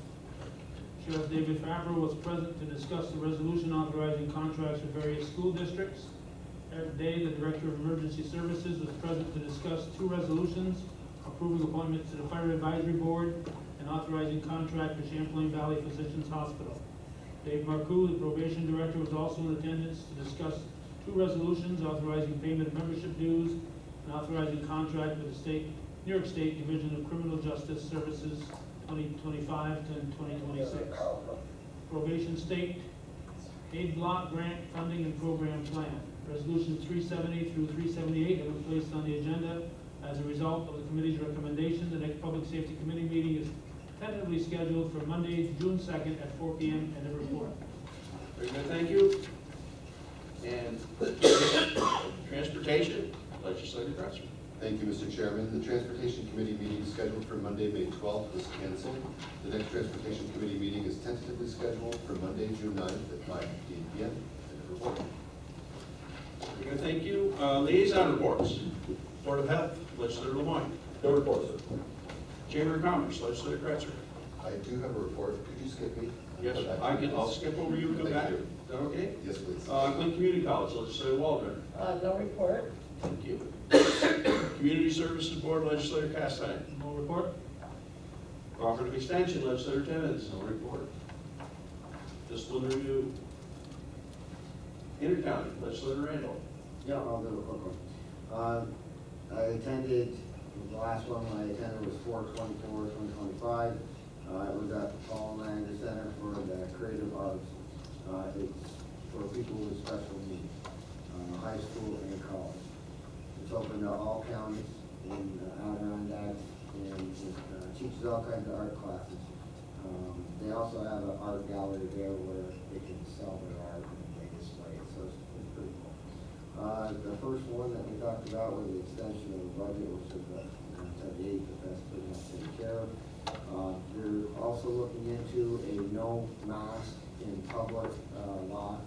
Sheriff David Favreau was present to discuss the resolution authorizing contracts for various school districts. Today, the Director of Emergency Services was present to discuss two resolutions approving appointments to the Fire Advisory Board and authorizing contract for Champlain Valley Physicians Hospital. Dave Marcoux, the Probation Director, was also in attendance to discuss two resolutions authorizing payment of membership dues and authorizing contract with the New York State Division of Criminal Justice Services 2025 to 2026. Probation State Aid Block Grant Funding and Program Plan. Resolutions 370 through 378 have been placed on the agenda. As a result of the committee's recommendation, the next Public Safety Committee meeting is tentatively scheduled for Monday, June 2nd at 4 p.m. and a report.
Very good, thank you. And Transportation, Legislator Dresser.
Thank you, Mr. Chairman. The Transportation Committee meeting scheduled for Monday, May 12th was canceled. The next Transportation Committee meeting is tentatively scheduled for Monday, June 9th at 5:15 p.m. And a report.
Very good, thank you. Liaison reports. Board of Health, Legislator Lemoyne.
No report, sir.
Chamber of Commerce, Legislator Kretzer.
I do have a report. Could you skip me?
Yes, I'll skip over you and go
Thank
back.
you.
Is that okay?
Yes, please.
Clinton Community College, Legislator Waldron.
No report.
Thank you. Community Services Board, Legislator Castine.
No report.
Cooperative Extension, Legislator Timmons. No report. Discipline Review. Intercounty, Legislator Randall.
Yeah, I'll do a quick one. I attended, the last one I attended was 4/24/2025. It was at the Paul Lander Center for the Creative Arts. It's for people with special needs, high school and college. It's open to all counties in Adirondacks and teaches all kinds of art classes. They also have an art gallery there where they can sell their art and they display it, so it's pretty cool. The first one that we talked about was the extension of the budget, which is the 78, but that's pretty much taken care of. They're also looking into a no mask in public law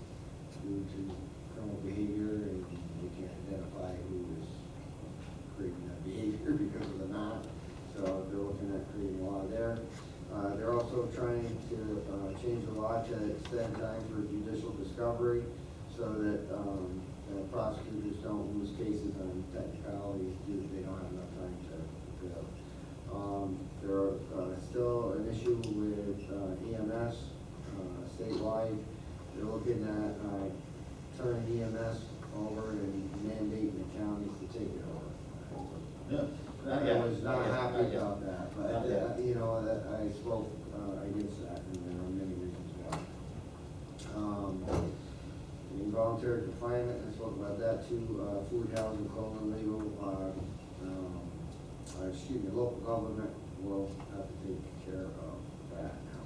due to criminal behavior, and we can't identify who is creating that behavior because of the mask. So they're looking at creating a law there. They're also trying to change the law to extend time for judicial discovery so that prosecutors don't lose cases on technicalities due to they don't have enough time to fulfill. There are still an issue with EMS statewide. They're looking at turning EMS over and mandating the counties to take it over. I was not happy about that, but that I spoke against that, and there are many reasons why. Involuntary confinement, I spoke about that too. Food, housing, clothing, legal. Local government will have to take care of that now.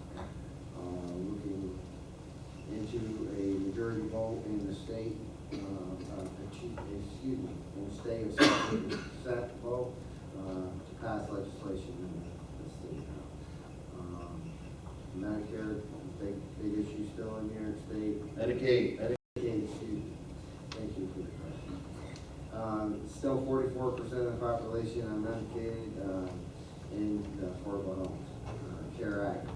Looking into a majority vote in the state, in the state of South vote to pass legislation in the state now. Medicare, big issue still in New York State.
Medicaid.
Excuse me. Thank you for the question. Still 44% of the population on Medicaid in the affordable homes. CARE Act.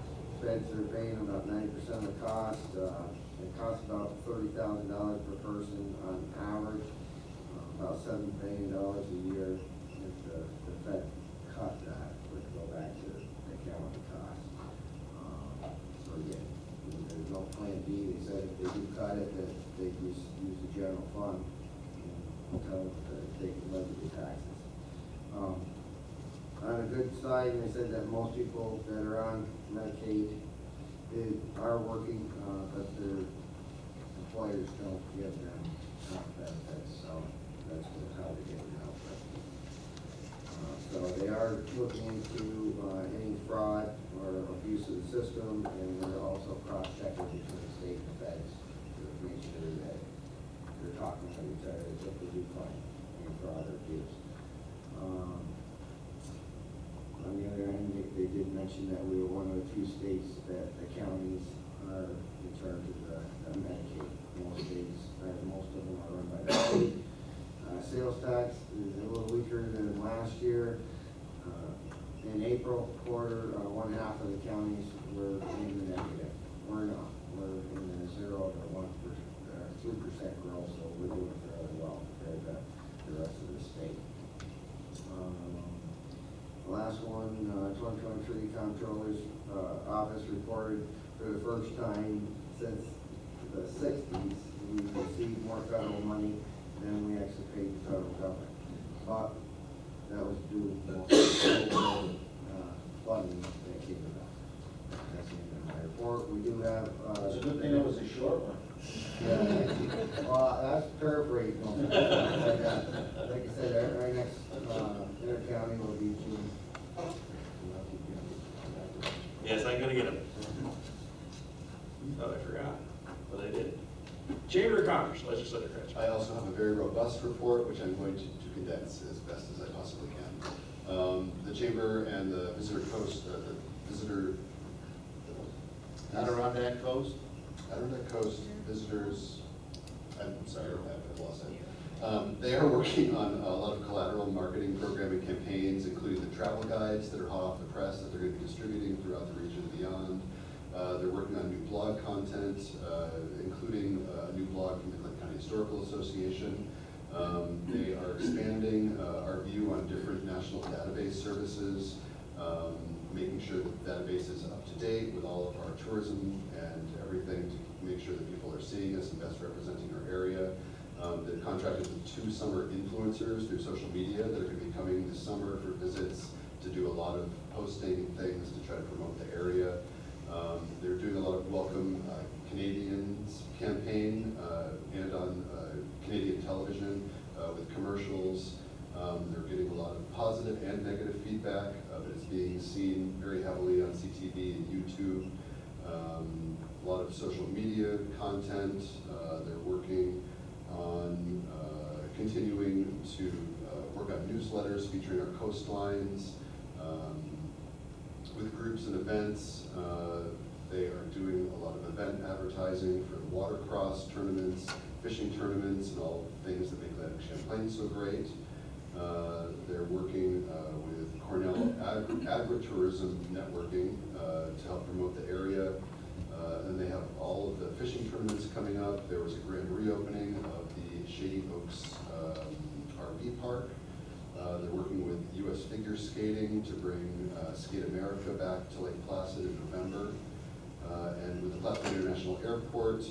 Feds are paying about 90% of the cost. It costs about $30,000 per person on average, about $7 billion a year. If the Fed cut that, would go back to the calendar cost. So yeah, there's no plan B. They said if they do cut it, that they just use the general fund. until they can levy the taxes. On a good side, they said that most people that are on Medicaid are working, but their employers don't give them benefits, so that's how they get it out. So they are looking into any fraud or abuse of the system, and they're also cross-checking between the state and the feds to make sure that they're talking to each other if they do find any fraud or abuse. On the other hand, they did mention that we were one of the few states that the counties are in charge of the Medicaid. Most states, most of them are run by the state. Sales tax is a little weaker than last year. In April quarter, 1/2 of the counties were in the negative. We're not. We're in the 0 to 3% growth, so we're doing fairly well compared to the rest of the state. The last one, 2023 Comptroller's Office reported for the first time since the 60s, we received more federal money than we actually paid the federal government. But that was due to the funding that came about. That's the end of my report. We do have.
It's a good thing it was a short one.
Yeah, well, that's paraphrasing. Like I said, our next inter-county will be June.
Yes, I'm gonna get them. Thought I forgot, but I did. Chamber of Commerce, Legislature Cratchit.
I also have a very robust report, which I'm going to condense as best as I possibly can. The Chamber and the Visitor Coast, the Visitor...
Adirondack Coast?
Adirondack Coast Visitors, I'm sorry, I've lost it. They are working on a lot of collateral marketing programming campaigns, including the travel guides that are hot off the press that they're going to be distributing throughout the region and beyond. They're working on new blog content, including a new blog from the Clinton County Historical Association. They are expanding our view on different national database services, making sure that the database is up to date with all of our tourism and everything to make sure that people are seeing us and best representing our area. They've contracted with 2 summer influencers through social media that are going to be coming this summer for visits to do a lot of posting things to try to promote the area. They're doing a lot of Welcome Canadians campaign and on Canadian television with commercials. They're getting a lot of positive and negative feedback, but it's being seen very heavily on CTV and YouTube. A lot of social media content. They're working on continuing to work on newsletters featuring our coastlines. With groups and events, they are doing a lot of event advertising for watercross tournaments, fishing tournaments, and all things that make Lake Champlain so great. They're working with Cornell Agritourism Networking to help promote the area. And they have all of the fishing tournaments coming up. There was a grand reopening of the Shady Oaks RV Park. They're working with U.S. Figure Skating to bring Skate America back to Lake Placid in November. And with the Plattsburgh International Airport,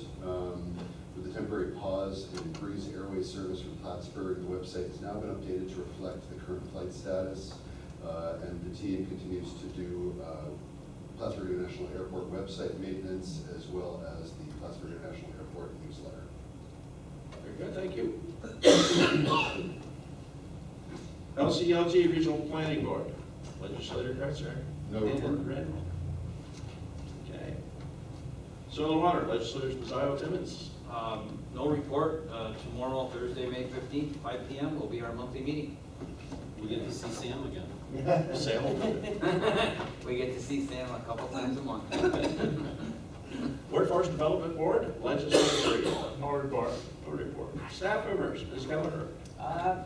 with the temporary pause in Breeze Airways service from Plattsburgh, the website has now been updated to reflect the current flight status. And the team continues to do Plattsburgh International Airport website maintenance as well as the Plattsburgh International Airport newsletter.
Very good, thank you. LCLG Regional Planning Board, Legislator Kretzer.
No report.
Okay. Soil and Water, Legislators Mazzio, Timmons.
No report. Tomorrow, Thursday, May 15th, 5 p.m. will be our monthly meeting.
We get to see Sam again.
Sam will do it.
We get to see Sam a couple times a month.
Workforce Development Board, Legislature.
No report.
No report. Staff members, Ms. Gallagher.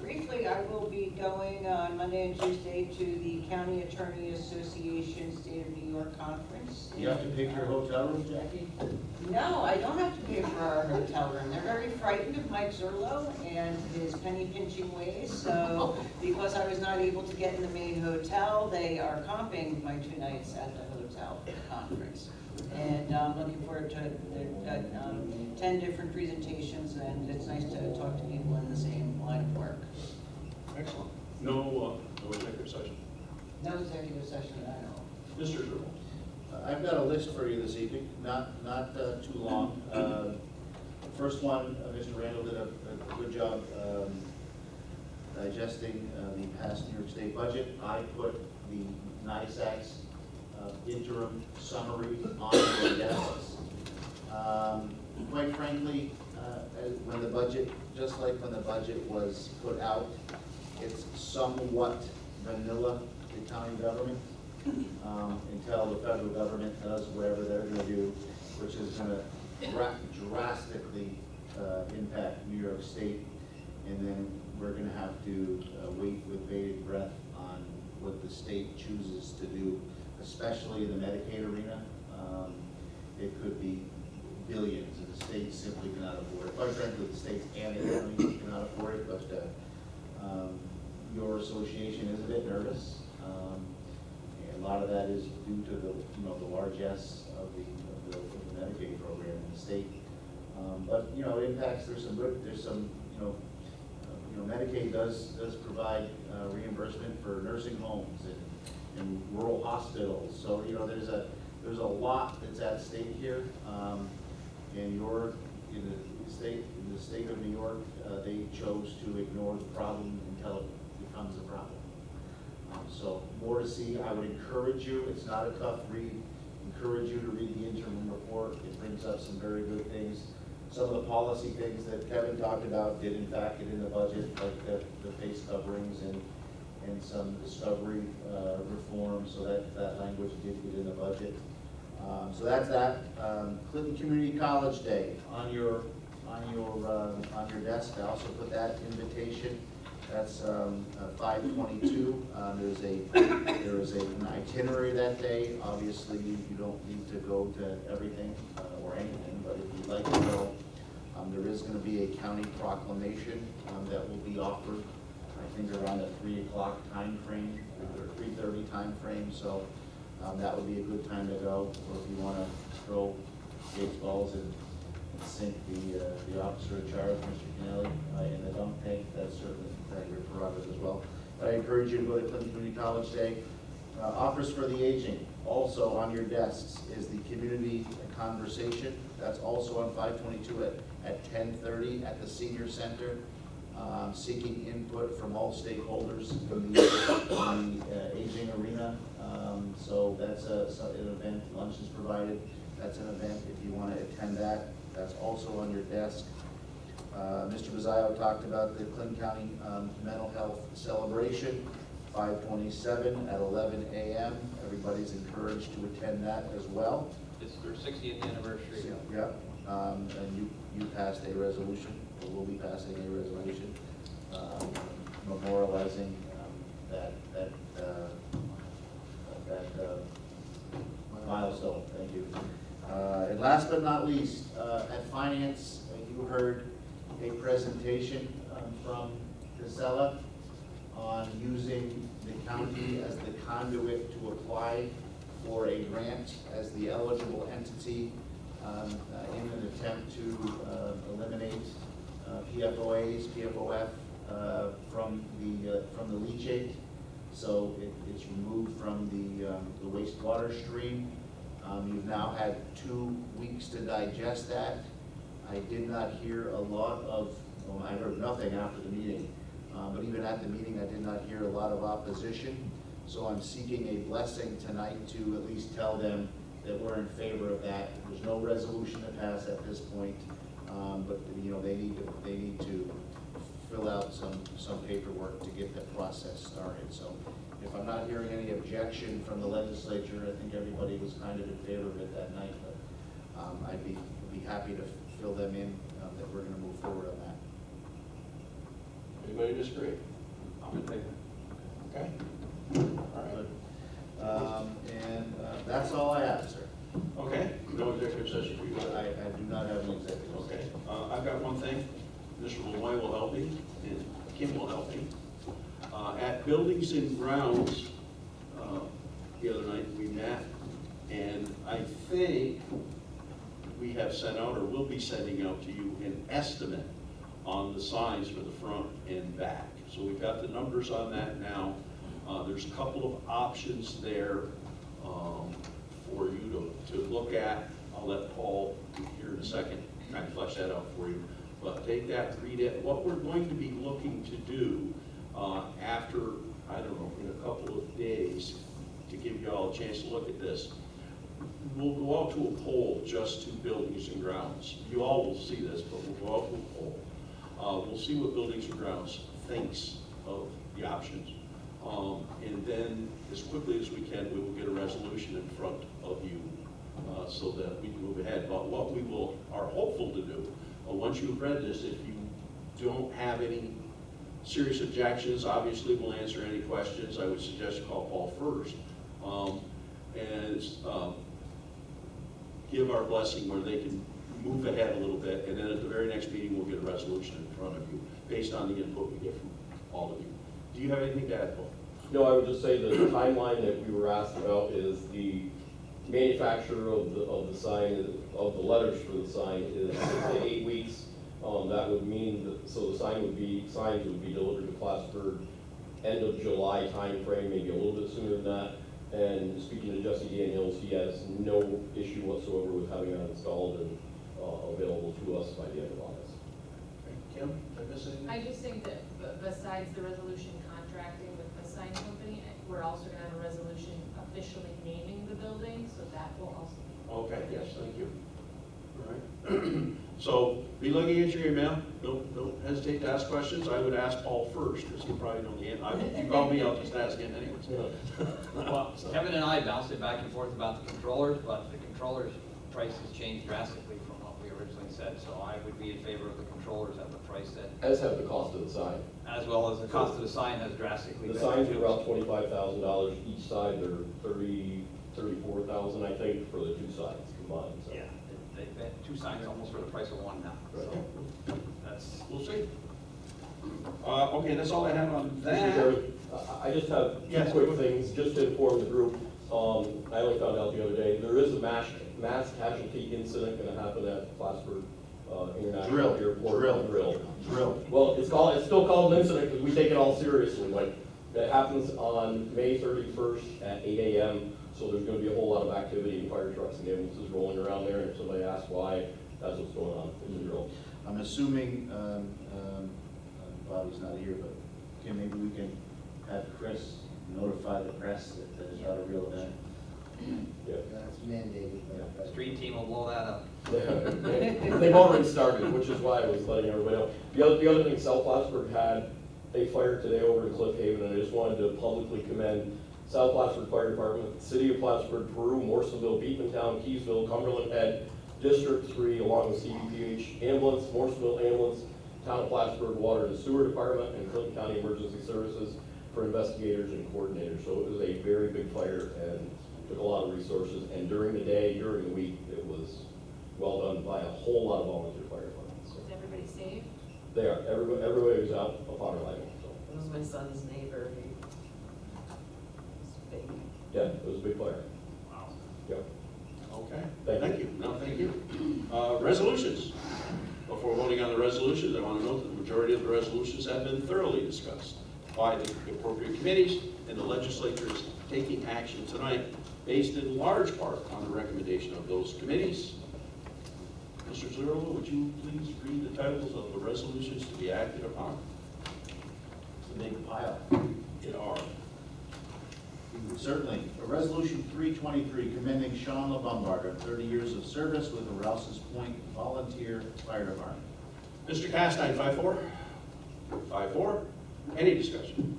Briefly, I will be going on Monday and Tuesday to the County Attorney Association State of New York Conference.
You have to pick your hotel room, Jackie?
No, I don't have to pay for our hotel room. They're very frightened of Mike Zerlo and his penny pinching ways. So because I was not able to get in the main hotel, they are comping my 2 nights at the hotel conference. And and I'm looking forward to 10 different presentations, and it's nice to talk to people in the same line of work.
Excellent. No executive session.
No executive session that I know of.
Mr. Zerl.
I've got a list for you this evening, not too long. First one, Mr. Randall did a good job digesting the past New York State budget. I put the NISAC's interim summary on your desks. Quite frankly, when the budget, just like when the budget was put out, it's somewhat vanilla to county government until the federal government does whatever they're going to do, which is going to drastically impact New York State, and then we're going to have to wait with bated breath on what the state chooses to do, especially in the Medicaid arena. It could be billions, and the state simply cannot afford it. Quite frankly, the states and the county cannot afford it, but your association is a bit nervous. And a lot of that is due to the largesse of the Medicaid program in the state. But it impacts. There's some Medicaid does provide reimbursement for nursing homes and rural hospitals. So there's a lot that's at stake here. And in the state of New York, they chose to ignore the problem until it becomes a problem. So more to see. I would encourage you. It's not a tough read. Encourage you to read the interim report. It brings up some very good things. Some of the policy things that Kevin talked about did in fact get in the budget, like the face coverings and some discovery reform. So that language did get in the budget. So that's that. Clinton Community College Day on your desk. I also put that invitation. That's 5/22. There is an itinerary that day. Obviously, you don't need to go to everything or anything, but if you'd like to go, there is going to be a county proclamation that will be offered. I think around the 3 o'clock time frame or 3:30 time frame. So that would be a good time to go. Or if you want to throw baseballs and sink the officer in charge, Mr. Kennelly, in the dunk tank, that's certainly your prerogative as well. But I encourage you to go to Clinton Community College Day. Offers for the aging, also on your desks, is the community conversation. That's also on 5/22 at 10:30 at the Senior Center. Seeking input from all stakeholders in the aging arena. So that's an event. Lunch is provided. That's an event if you want to attend that. That's also on your desk. Mr. Bizzaio talked about the Clinton County Mental Health Celebration, 5/27 at 11 a.m. Everybody's encouraged to attend that as well.
It's their 60th anniversary.
Yeah, and you passed a resolution, or will be passing a resolution, memorializing that milestone. Thank you. And last but not least, at Finance, you heard a presentation from Casella on using the county as the conduit to apply for a grant as the eligible entity in an attempt to eliminate PFOAs, PFOF from the leachate. So it's removed from the wastewater stream. You've now had 2 weeks to digest that. I did not hear a lot of, well, I heard nothing after the meeting, but even at the meeting I did not hear a lot of opposition. So I'm seeking a blessing tonight to at least tell them that we're in favor of that. There's no resolution to pass at this point, but they need to fill out some paperwork to get the process started. So if I'm not hearing any objection from the legislature, I think everybody was kind of in favor of it that night, but I'd be happy to fill them in that we're going to move forward on that.
Anybody disagree?
I'm in favor.
Okay. All right.
And that's all I have, sir.
Okay. No executive session for you.
I do not have an executive
Okay.
session.
I've got one thing. Mr. Malloy will help me, and Kim will help me. At Buildings and Grounds, the other night we met, and I think we have sent out, or will be sending out to you, an estimate on the signs for the front and back. So we've got the numbers on that now. There's a couple of options there for you to look at. I'll let Paul here in a second kind of flesh that out for you. But take that, read it. What we're going to be looking to do after, I don't know, in a couple of days, to give you all a chance to look at this, we'll go out to a poll just to buildings and grounds. You all will see this, but we'll go out to a poll. We'll see what buildings and grounds thinks of the options. And then, as quickly as we can, we will get a resolution in front of you so that we can move ahead. But what we are hopeful to do, once you've read this, if you don't have any serious objections, obviously we'll answer any questions. I would suggest you call Paul first. And give our blessing where they can move ahead a little bit, and then at the very next meeting, we'll get a resolution in front of you based on the input we get from all of you. Do you have anything to add, Paul?
No, I would just say the timeline that we were asked about is the manufacturer of the sign, of the letters for the sign is 6 to 8 weeks. That would mean that, so the signs would be delivered to Plattsburgh end of July timeframe, maybe a little bit sooner than that. And speaking to Jesse Daniels, he has no issue whatsoever with having that installed and available to us by the end of August.
Kim, did I miss anything?
I just think that besides the resolution contracting with the sign company, we're also gonna have a resolution officially naming the building, so that will also be.
Okay, yes, thank you. All right. So be looking at your email. Don't hesitate to ask questions. I would ask Paul first, because he probably know the answer. If you call me, I'll just ask him anyways.
Well, Kevin and I bounced it back and forth about the controllers, but the controllers' prices changed drastically from what we originally said, so I would be in favor of the controllers at the price that.
As have the cost of the sign.
As well as the cost of the sign has drastically.
The signs are about $25,000 each side. They're $34,000, I think, for the two sides combined. So.
Yeah, they two signs almost for the price of one now.
Right.
So that's.
We'll see. Okay, that's all I have on
Mr.
that.
Chairman, I just have two quick things, just to inform the group. I only found out the other day, there is a mass casualty incident going to happen at Plattsburgh International Airport. Drill. Well, it's still called an incident because we take it all seriously. Like, that happens on May 31st at 8 a.m. So there's going to be a whole lot of activity in fire trucks and ambulances rolling around there. And if somebody asks why, that's what's going on. It's a drill.
I'm assuming, Bobby's not here, but Kim, maybe we can have Chris notify the press that it's not a real event.
Yeah.
That's mandated.
The street team will blow that up.
They've already started, which is why I was letting everybody know. The other thing South Plattsburgh had a fire today over in Cliff Haven, and I just wanted to publicly commend South Plattsburgh Fire Department, City of Plattsburgh, Peru, Morrisonville, Beekmantown, Keysville, Cumberland Head, District 3, along with CDPH, Ambulance, Morrisonville Ambulance, Town of Plattsburgh Water and Sewer Department, and Clinton County Emergency Services for investigators and coordinators. So it was a very big fire and took a lot of resources. And during the day, during the week, it was well done by a whole lot of volunteer fire departments. So.
Is everybody safe?
They are. Everybody was out of fire lighting. So.
It was my son's neighbor. He was big.
Yeah, it was a big fire.
Wow.
Yep.
Okay,
Thank you.
No, thank you. Resolutions. Before voting on the resolutions, I want to note that the majority of the resolutions have been thoroughly discussed by the appropriate committees, and the legislature is taking action tonight based in large part on the recommendation of those committees. Mr. Zerlo, would you please read the titles of the resolutions to be acted upon?
It's a big pile.
It are.
Certainly. Resolution 323, commending Sean LeBombard on 30 years of service with the Rouse's Point Volunteer Fire Department.
Mr. Castine, 5-4. 5-4. Any discussion?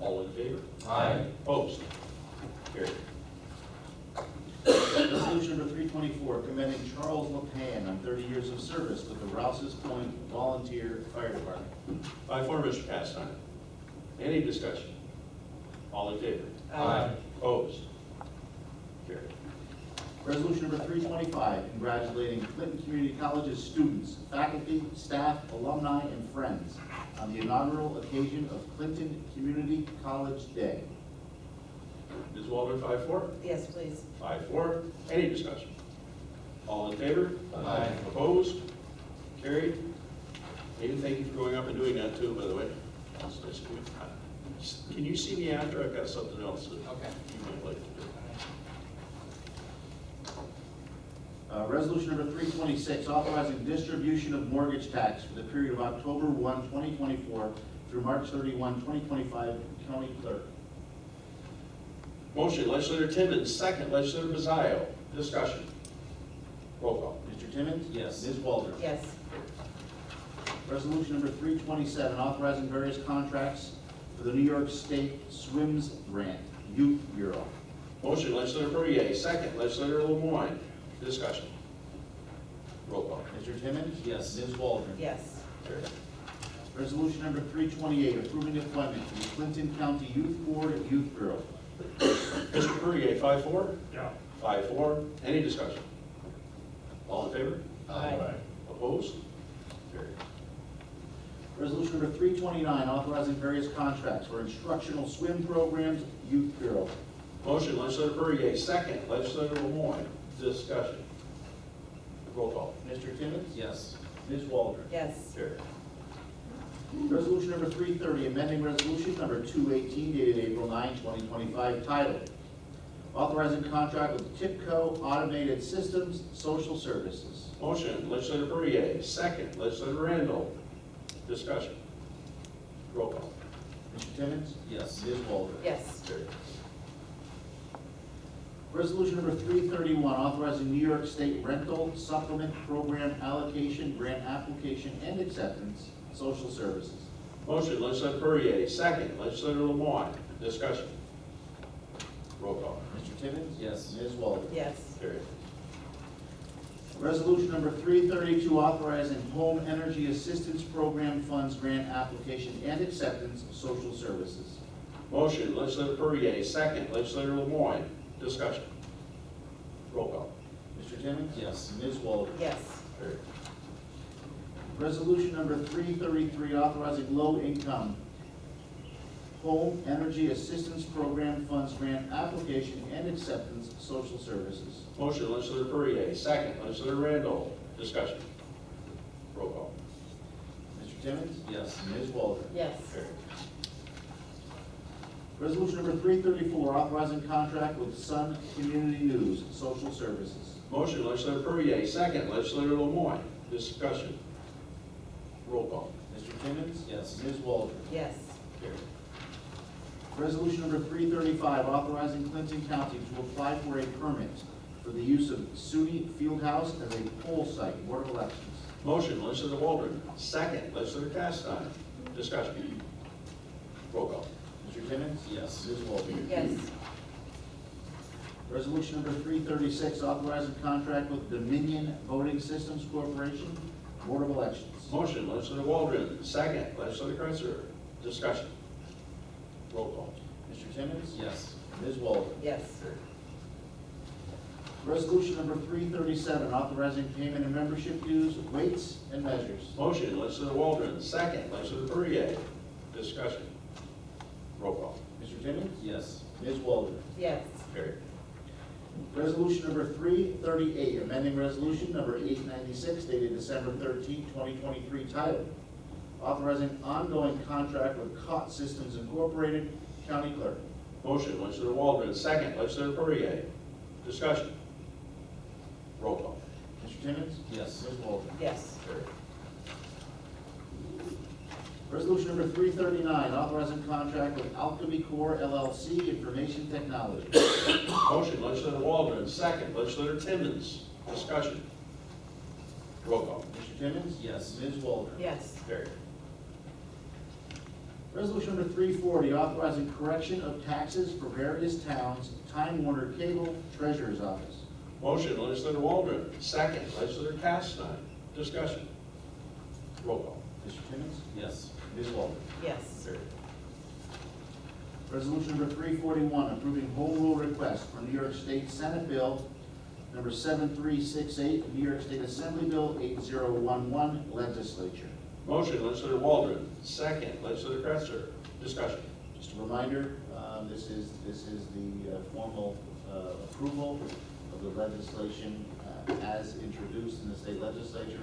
All in favor?
Aye.
Opposed? Carried.
Resolution number 324, commending Charles LePan on 30 years of service with the Rouse's Point Volunteer Fire Department.
5-4, Mr. Castine. Any discussion? All in favor?
Aye.
Opposed? Carried.
Resolution number 325, congratulating Clinton Community College's students, faculty, staff, alumni, and friends on the inaugural occasion of Clinton Community College Day.
Ms. Waldron, 5-4.
Yes, please.
5-4. Any discussion? All in favor?
Aye.
Opposed? Carried. Hayden, thank you for going up and doing that too, by the way. That's nice of you. Can you see me after? I've got something else that
Okay.
you might like to do.
Resolution number 326, authorizing distribution of mortgage tax for the period of October 1, 2024 through March 31, 2025, county clerk.
Motion, legislator Timmons, second, legislator Bazzaio. Discussion. Roll call.
Mr. Timmons?
Yes.
Ms. Walter?
Yes.
Resolution number 327, authorizing various contracts for the New York State Swims Grant, Youth Bureau.
Motion, legislator Perrier, second, legislator Lemoyne. Discussion. Roll call.
Mr. Timmons?
Yes.
Ms. Waldron?
Yes.
Carried.
Resolution number 328, approving appointment to the Clinton County Youth Board, Youth Bureau.
Mr. Perrier, 5-4?
Yeah.
5-4. Any discussion? All in favor?
Aye.
Opposed? Carried.
Resolution number 329, authorizing various contracts for instructional swim programs, Youth Bureau.
Motion, legislator Perrier, second, legislator Lemoyne. Discussion. Roll call.
Mr. Timmons?
Yes.
Ms. Waldron?
Yes.
Carried.
Resolution number 330, amending resolution number 218 dated April 9, 2025, titled authorizing contract with TIPCO Automated Systems Social Services.
Motion, legislator Perrier, second, legislator Randall. Discussion. Roll call.
Mr. Timmons?
Yes.
Ms. Waldron?
Yes.
Carried.
Resolution number 331, authorizing New York State Rental Supplement Program Allocation, Grant Application, and Acceptance, Social Services.
Motion, legislator Perrier, second, legislator Lemoyne. Discussion. Roll call.
Mr. Timmons?
Yes.
Ms. Waldron?
Yes.
Carried.
Resolution number 332, authorizing Home Energy Assistance Program Funds Grant Application and Acceptance, Social Services.
Motion, legislator Perrier, second, legislator Lemoyne. Discussion. Roll call.
Mr. Timmons?
Yes.
Ms. Waldron?
Yes.
Carried.
Resolution number 333, authorizing low-income Home Energy Assistance Program Funds Grant Application and Acceptance, Social Services.
Motion, legislator Perrier, second, legislator Randall. Discussion. Roll call.
Mr. Timmons?
Yes.
Ms. Waldron?
Yes.
Carried.
Resolution number 334, authorizing contract with Sun Community News, Social Services.
Motion, legislator Perrier, second, legislator Lemoyne. Discussion. Roll call.
Mr. Timmons?
Yes.
Ms. Waldron?
Yes.
Carried.
Resolution number 335, authorizing Clinton County to apply for a permit for the use of SUNY Fieldhouse as a poll site, Board of Elections.
Motion, legislator Waldron, second, legislator Castine. Discussion. Roll call.
Mr. Timmons?
Yes.
Ms. Waldron?
Yes.
Resolution number 336, authorizing contract with Dominion Voting Systems Corporation, Board of Elections.
Motion, legislator Waldron, second, legislator Kretzer. Discussion. Roll call.
Mr. Timmons?
Yes.
Ms. Waldron?
Yes.
Resolution number 337, authorizing payment of membership dues, weights, and measures.
Motion, legislator Waldron, second, legislator Perrier. Discussion. Roll call.
Mr. Timmons?
Yes.
Ms. Waldron?
Yes.
Carried.
Resolution number 338, amending resolution number 896 dated December 13, 2023, titled authorizing ongoing contract with COT Systems Incorporated, County Clerk.
Motion, legislator Waldron, second, legislator Perrier. Discussion. Roll call.
Mr. Timmons?
Yes.
Ms. Waldron?
Yes.
Carried.
Resolution number 339, authorizing contract with Alchemy Core LLC, Information Technology.
Motion, legislator Waldron, second, legislator Timmons. Discussion. Roll call.
Mr. Timmons?
Yes.
Ms. Waldron?
Yes.
Carried.
Resolution number 340, authorizing correction of taxes for various towns, Time Warner Cable, Treasurer's Office.
Motion, legislator Waldron, second, legislator Castine. Discussion. Roll call.
Mr. Timmons?
Yes.
Ms. Waldron?
Yes.
Carried.
Resolution number 341, approving home rule request for New York State Senate Bill number 7368, New York State Assembly Bill 8011, Legislature.
Motion, legislator Waldron, second, legislator Kretzer. Discussion.
Just a reminder, this is the formal approval of the legislation as introduced in the state legislature,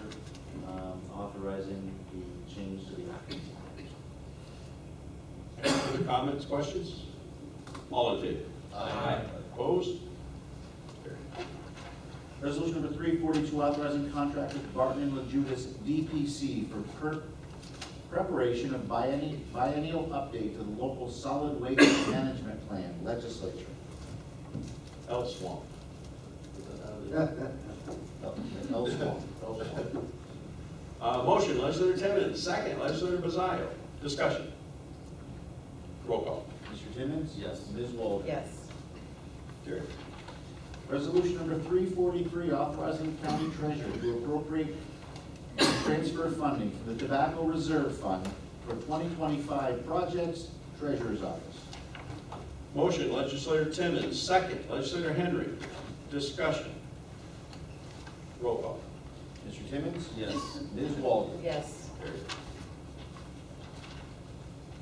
authorizing the change to the act.
Other comments, questions? All in favor?
Aye.
Opposed?
Resolution number 342, authorizing contract with Barton and LaJudas DPC for preparation of biennial update to the local solid waste management plan, legislature.
L Swamp.
L Swamp.
Motion, legislator Timmons, second, legislator Bazzaio. Discussion. Roll call.
Mr. Timmons?
Yes.
Ms. Walden?
Yes.
Carried.
Resolution number 343, authorizing the county treasurer to appropriate transfer funding from the Tobacco Reserve Fund for 2025 projects, treasurer's office.
Motion, legislator Timmons, second, legislator Henry. Discussion. Roll call.
Mr. Timmons?
Yes.
Ms. Walden?
Yes.
Carried.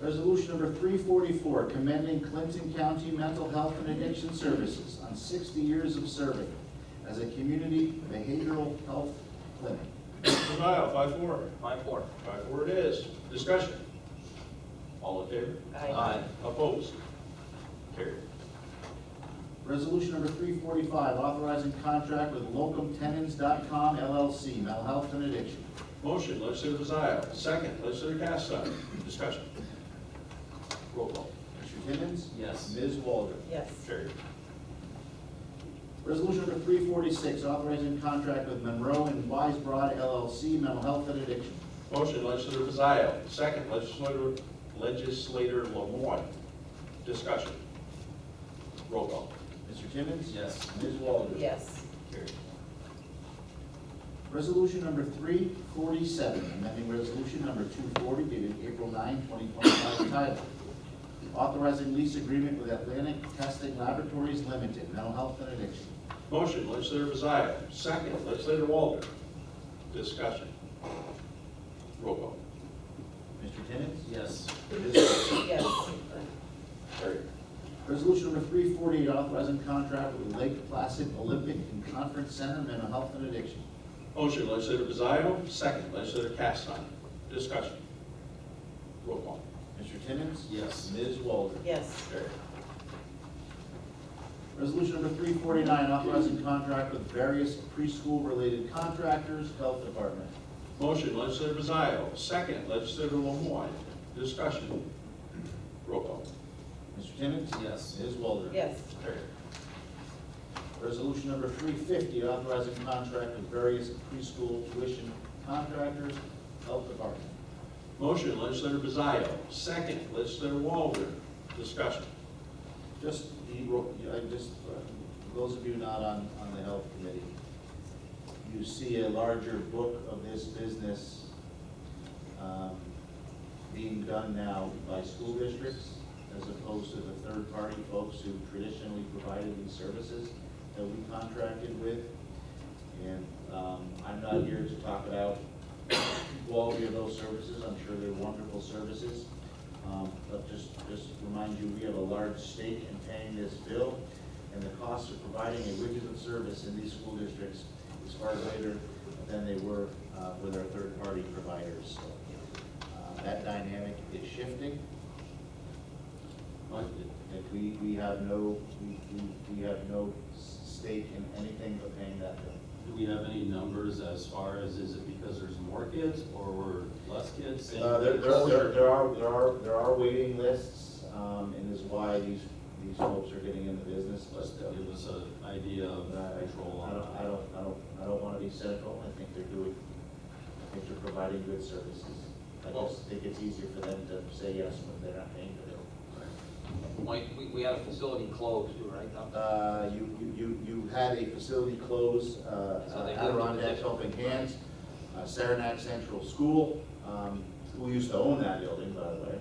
Resolution number 344, commending Clinton County Mental Health and Addiction Services on 60 years of serving as a community behavioral health clinic.
Bazzaio, 5-4.
5-4.
5-4 it is. Discussion. All in favor?
Aye.
Opposed? Carried.
Resolution number 345, authorizing contract with locumtenens.com LLC, mental health and addiction.
Motion, legislator Bazzaio, second, legislator Castine. Discussion. Roll call.
Mr. Timmons?
Yes.
Ms. Walden?
Yes.
Carried.
Resolution number 346, authorizing contract with Monroe and Wisebroad LLC, mental health and addiction.
Motion, legislator Bazzaio, second, legislator Lemoyne. Discussion. Roll call.
Mr. Timmons?
Yes.
Ms. Walden?
Yes.
Carried.
Resolution number 347, amending resolution number 240 dated April 9, 2025, entitled authorizing lease agreement with Atlantic Testing Laboratories Limited, mental health and addiction.
Motion, legislator Bazzaio, second, legislator Walden. Discussion. Roll call.
Mr. Timmons?
Yes.
Ms. Walden?
Yes.
Carried.
Resolution number 348, authorizing contract with Lake Placid Olympic and Conference Center, mental health and addiction.
Motion, legislator Bazzaio, second, legislator Castine. Discussion. Roll call.
Mr. Timmons?
Yes.
Ms. Walden?
Yes.
Carried.
Resolution number 349, authorizing contract with various preschool-related contractors, health department.
Motion, legislator Bazzaio, second, legislator Lemoyne. Discussion. Roll call.
Mr. Timmons?
Yes.
Ms. Walden?
Yes.
Carried.
Resolution number 350, authorizing contract with various preschool tuition contractors, health department.
Motion, legislator Bazzaio, second, legislator Walden. Discussion.
Just, those of you not on the health committee, you see a larger book of this business being done now by school districts as opposed to the third-party folks who traditionally provided these services that we contracted with. And I'm not here to talk about the quality of those services. I'm sure they're wonderful services. But just remind you, we have a large stake in paying this bill, and the cost of providing a widget of service in these school districts is far greater than they were with our third-party providers. So, that dynamic is shifting. We have no stake in anything but paying that bill.
Do we have any numbers as far as, is it because there's more kids or were less kids?
There are waiting lists, and is why these folks are getting in the business.
Just to give us an idea of control on that.
I don't want to be cynical. I think they're providing good services. I just think it's easier for them to say yes when they're not paying the bill.
Mike, we had a facility closed too, right?
You had a facility close, Adirondack Helping Hands, Saranac Central School, who used to own that building, by the way,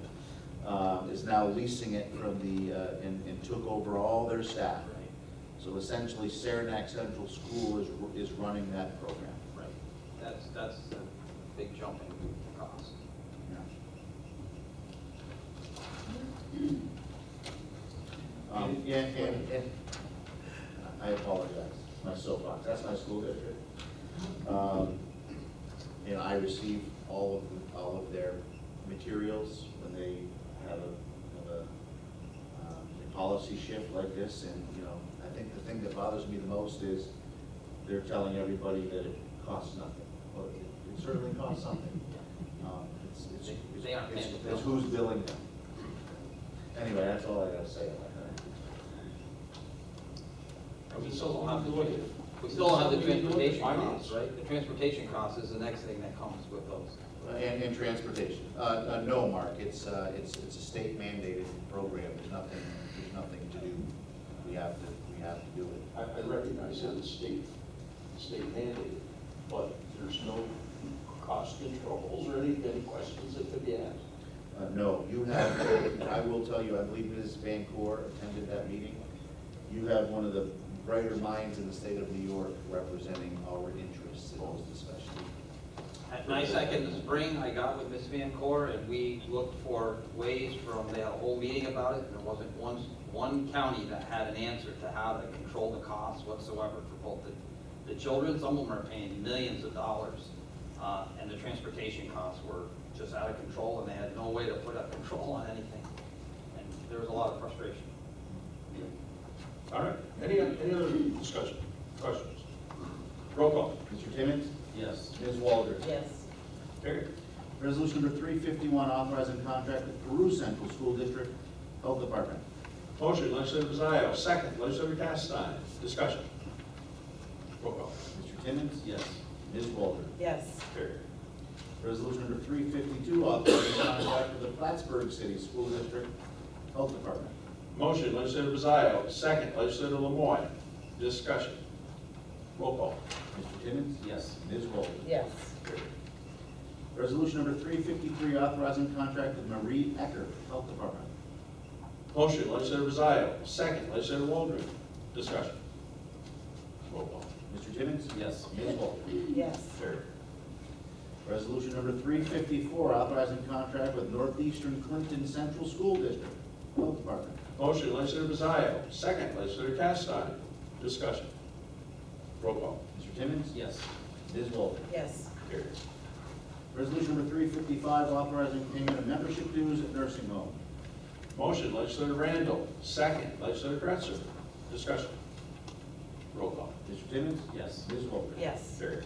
is now leasing it from and took over all their staff. Right. So essentially, Saranac Central School is running that program.
Right. That's a big jump in cost.
And I apologize. my soapbox, that's my school district. And I receive all of their materials when they have a policy shift like this, and, you know, I think the thing that bothers me the most is they're telling everybody that it costs nothing. Well, it certainly costs something. It's who's billing them. Anyway, that's all I gotta say about that.
We still don't have to look at it.
We still don't have the transportation
Finance.
costs, right? The transportation cost is the next thing that comes with those.
And transportation. No, Mark, it's a state mandated program, there's nothing to do. We have to do it.
I recognize that it's state mandated, but there's no cost controls or any questions that could be asked.
No, you have, I will tell you, I believe Ms. Van Coor attended that meeting. You have one of the brighter minds in the state of New York representing our interests in those discussions.
At NISAC in the spring, I got with Ms. Van Coor, and we looked for ways they had a whole meeting about it, and there wasn't one county that had an answer to how to control the costs whatsoever for both the children. Some of them are paying millions of dollars, and the transportation costs were just out of control, and they had no way to put a control on anything. And there was a lot of frustration.
All right, any other discussion, questions? Roll call.
Mr. Timmons?
Yes.
Ms. Waldron?
Yes.
Carried.
Resolution number 351, authorizing contract with Peru Central School District Health Department.
Motion, legislator Pizzaio, second, legislator Castine. Discussion. Roll call.
Mr. Timmons?
Yes.
Ms. Waldron?
Yes.
Carried.
Resolution number 352, authorizing contract with the Plattsburgh City School District Health Department.
Motion, legislator Pizzaio, second, legislator Lemoyne. Discussion. Roll call.
Mr. Timmons?
Yes.
Ms. Waldron?
Yes.
Carried.
Resolution number 353, authorizing contract with Marie Ecker Health Department.
Motion, legislator Pizzaio, second, legislator Waldron. Discussion. Roll call.
Mr. Timmons?
Yes.
Ms. Waldron?
Yes.
Carried.
Resolution number 354, authorizing contract with Northeastern Clinton Central School District Health Department.
Motion, legislator Pizzaio, second, legislator Castine. Discussion. Roll call.
Mr. Timmons?
Yes.
Ms. Waldron?
Yes.
Carried.
Resolution number 355, authorizing payment of membership dues at nursing home.
Motion, legislator Randall, second, legislator Kretzer. Discussion. Roll call.
Mr. Timmons?
Yes.
Ms. Waldron?
Yes.
Carried.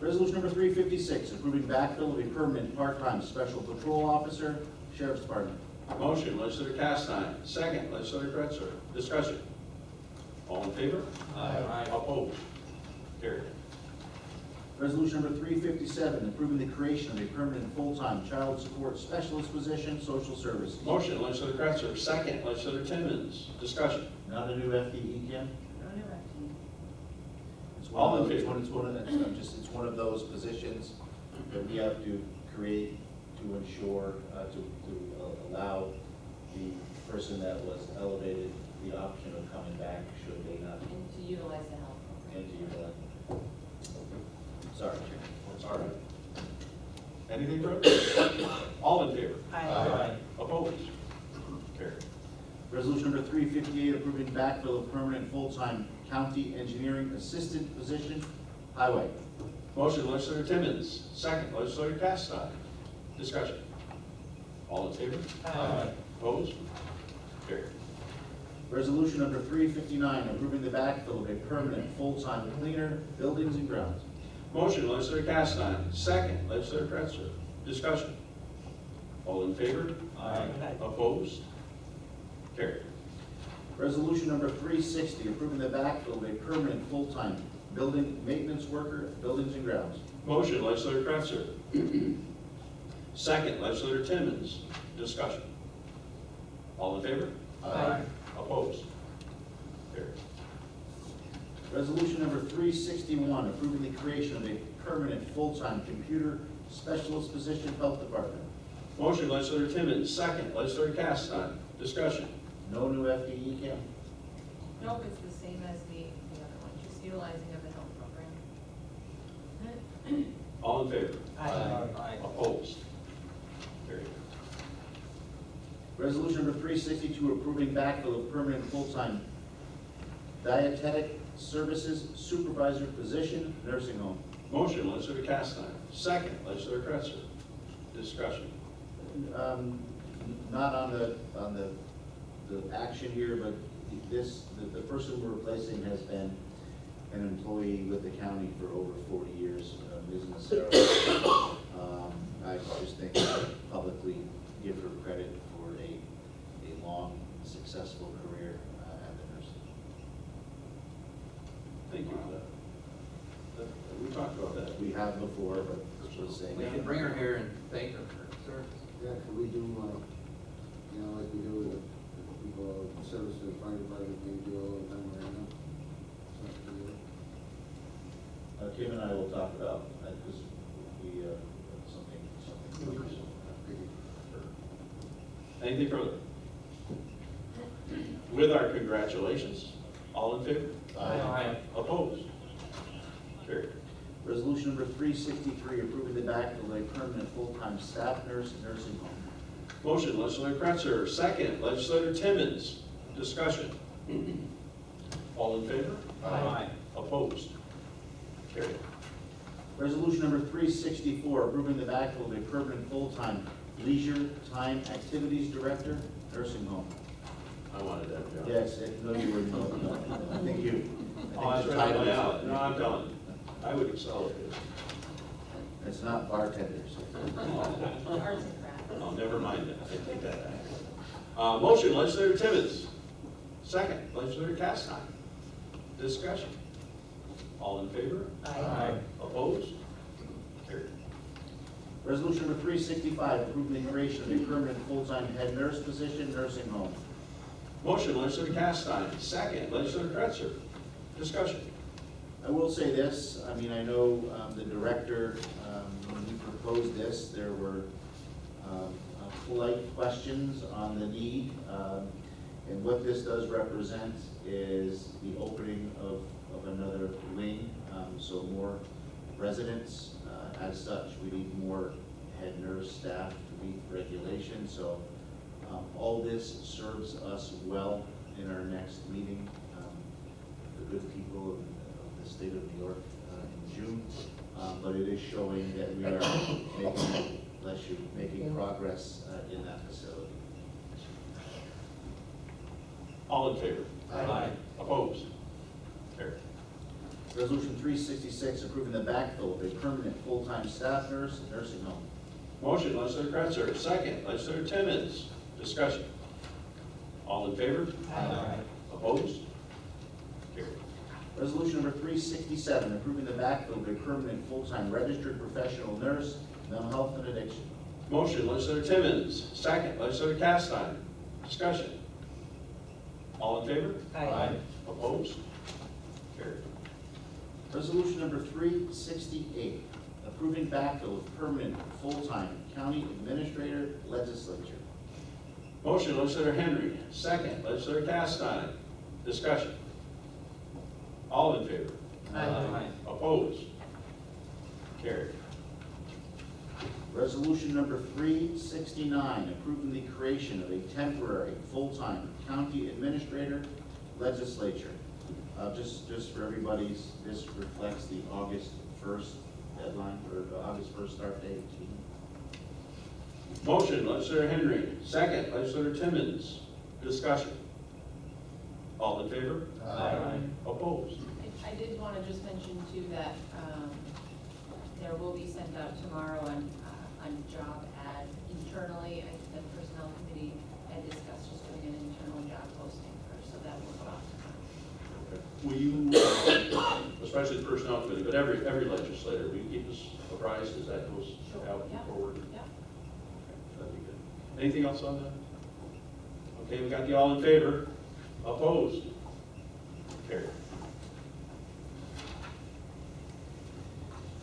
Resolution number 356, approving backfill of a permanent part-time special patrol officer, Sheriff's Department.
Motion, legislator Castine, second, legislator Kretzer. Discussion. All in favor?
Aye.
Opposed? Carried.
Resolution number 357, approving the creation of a permanent full-time child support specialist position, social services.
Motion, legislator Kretzer, second, legislator Timmons. Discussion.
Not a new FTE, Kim?
All in favor?
It's one of those positions that we have to create to ensure, to allow the person that was elevated the option of coming back should they not.
And to utilize the health program.
And to utilize. Sorry, Chair.
It's all right. Anything further? All in favor?
Aye.
Opposed? Carried.
Resolution number 358, approving backfill of permanent full-time county engineering assistant position, highway.
Motion, legislator Timmons, second, legislator Castine. Discussion. All in favor?
Aye.
Opposed? Carried.
Resolution number 359, approving the backfill of a permanent full-time cleaner, buildings and grounds.
Motion, legislator Castine, second, legislator Kretzer. Discussion. All in favor?
Aye.
Opposed? Carried.
Resolution number 360, approving the backfill of a permanent full-time building maintenance worker, buildings and grounds.
Motion, legislator Kretzer. Second, legislator Timmons. Discussion. All in favor?
Aye.
Opposed? Carried.
Resolution number 361, approving the creation of a permanent full-time computer specialist position, health department.
Motion, legislator Timmons, second, legislator Castine. Discussion.
No new FTE, Kim?
Nope, it's the same as the other one, just utilizing of the health program.
All in favor?
Aye.
Opposed? Carried.
Resolution number 362, approving backfill of permanent full-time dietetic services supervisor position, nursing home.
Motion, legislator Castine. Second, legislator Kretzer. Discussion.
Not on the action here, but the person we're replacing has been an employee with the county for over 40 years, Ms. Massaro. I just think I should publicly give her credit for a long, successful career at the nursing home.
Thank you for that. We talked about that.
We have before, but just saying.
We can bring her here and thank her for her service.
Yeah, could we do, you know, like we do with the people, service to the fire department, we do all the time right now?
Kim and I will talk about, because we, something.
Anything further? With our congratulations, all in favor?
Aye.
Opposed? Carried.
Resolution number 363, approving the backfill of a permanent full-time staff nurse in nursing home.
Motion, legislator Kretzer. Second, legislator Timmons. Discussion. All in favor?
Aye.
Opposed? Carried.
Resolution number 364, approving the backfill of a permanent full-time leisure time activities director, nursing home.
I wanted that job.
Yes, no, you wouldn't know. I think you.
Oh, that's right on my alley. No, I'm telling you, I would excel at this.
It's not bartenders.
Arts and crafts.
Oh, never mind that. I take that back. Motion, legislator Timmons. Second, legislator Castine. Discussion. All in favor?
Aye.
Opposed? Carried.
Resolution number 365, approving the creation of a permanent full-time head nurse position, nursing home.
Motion, legislator Castine. Second, legislator Kretzer. Discussion.
I will say this, I mean, I know the director, when we proposed this, there were polite questions on the need. And what this does represent is the opening of another wing, so more residents. As such, we need more head nurse staff to meet regulations. So all this serves us well in our next meeting. The good people of the state of New York in June, but it is showing that we are making progress in that facility.
All in favor?
Aye.
Opposed? Carried.
Resolution 366, approving the backfill of a permanent full-time staff nurse, nursing home.
Motion, legislator Kretzer. Second, legislator Timmons. Discussion. All in favor?
Aye.
Opposed? Carried.
Resolution number 367, approving the backfill of a permanent full-time registered professional nurse, mental health and addiction.
Motion, legislator Timmons. Second, legislator Castine. Discussion. All in favor?
Aye.
Opposed? Carried.
Resolution number 368, approving backfill of permanent full-time county administrator, legislature.
Motion, legislator Henry. Second, legislator Castine. Discussion. All in favor?
Aye.
Opposed? Carried.
Resolution number 369, approving the creation of a temporary full-time county administrator, legislature. Just for everybody's, this reflects the August 1st deadline, or the August 1st start date.
Motion, legislator Henry. Second, legislator Timmons. Discussion. All in favor?
Aye.
Opposed?
I did want to just mention too that there will be sent out tomorrow on job ad internally. I think the personnel committee had discussed just doing an internal job posting first, so that will go out tomorrow.
Will you, especially the personnel committee, but every legislator, will you keep us apprised as that goes out and forward?
Yeah.
That'd be good. Anything else on that? Okay, we got the all in favor. Opposed? Carried.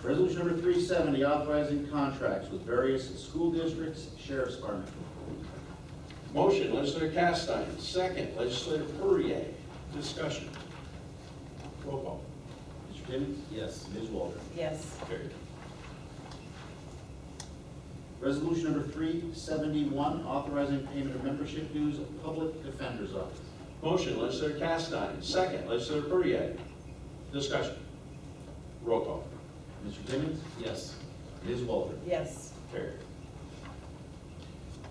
Resolution number 370, authorizing contracts with various school districts, sheriff's department.
Motion, legislator Castine. Second, legislator Poirier. Discussion. Roll call.
Mr. Timmons?
Yes.
Ms. Walter?
Yes.
Carried.
Resolution number 371, authorizing payment of membership dues of Public Defender's Office.
Motion, legislator Castine. Second, legislator Perrier. Discussion. Roll call.
Mr. Timmons?
Yes.
Ms. Waldron?
Yes.
Carried.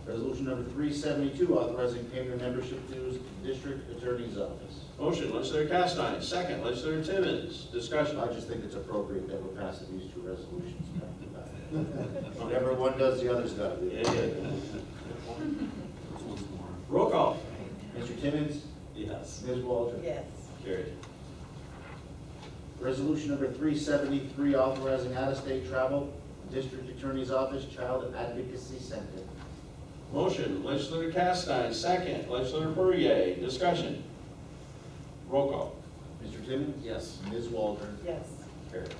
Resolution number 372, authorizing payment of membership dues to the district attorney's office.
Motion, legislator Castine. Second, legislator Timmons. Discussion.
I just think it's appropriate that we're passing these two resolutions back to back. Whatever one does, the other's got to do.
Roll call.
Mr. Timmons?
Yes.
Ms. Waldron?
Yes.
Carried.
Resolution number 373, authorizing out-of-state travel, district attorney's office, child advocacy center.
Motion, legislator Castine. Second, legislator Perrier. Discussion. Roll call.
Mr. Timmons?
Yes.
Ms. Waldron?
Yes.
Carried.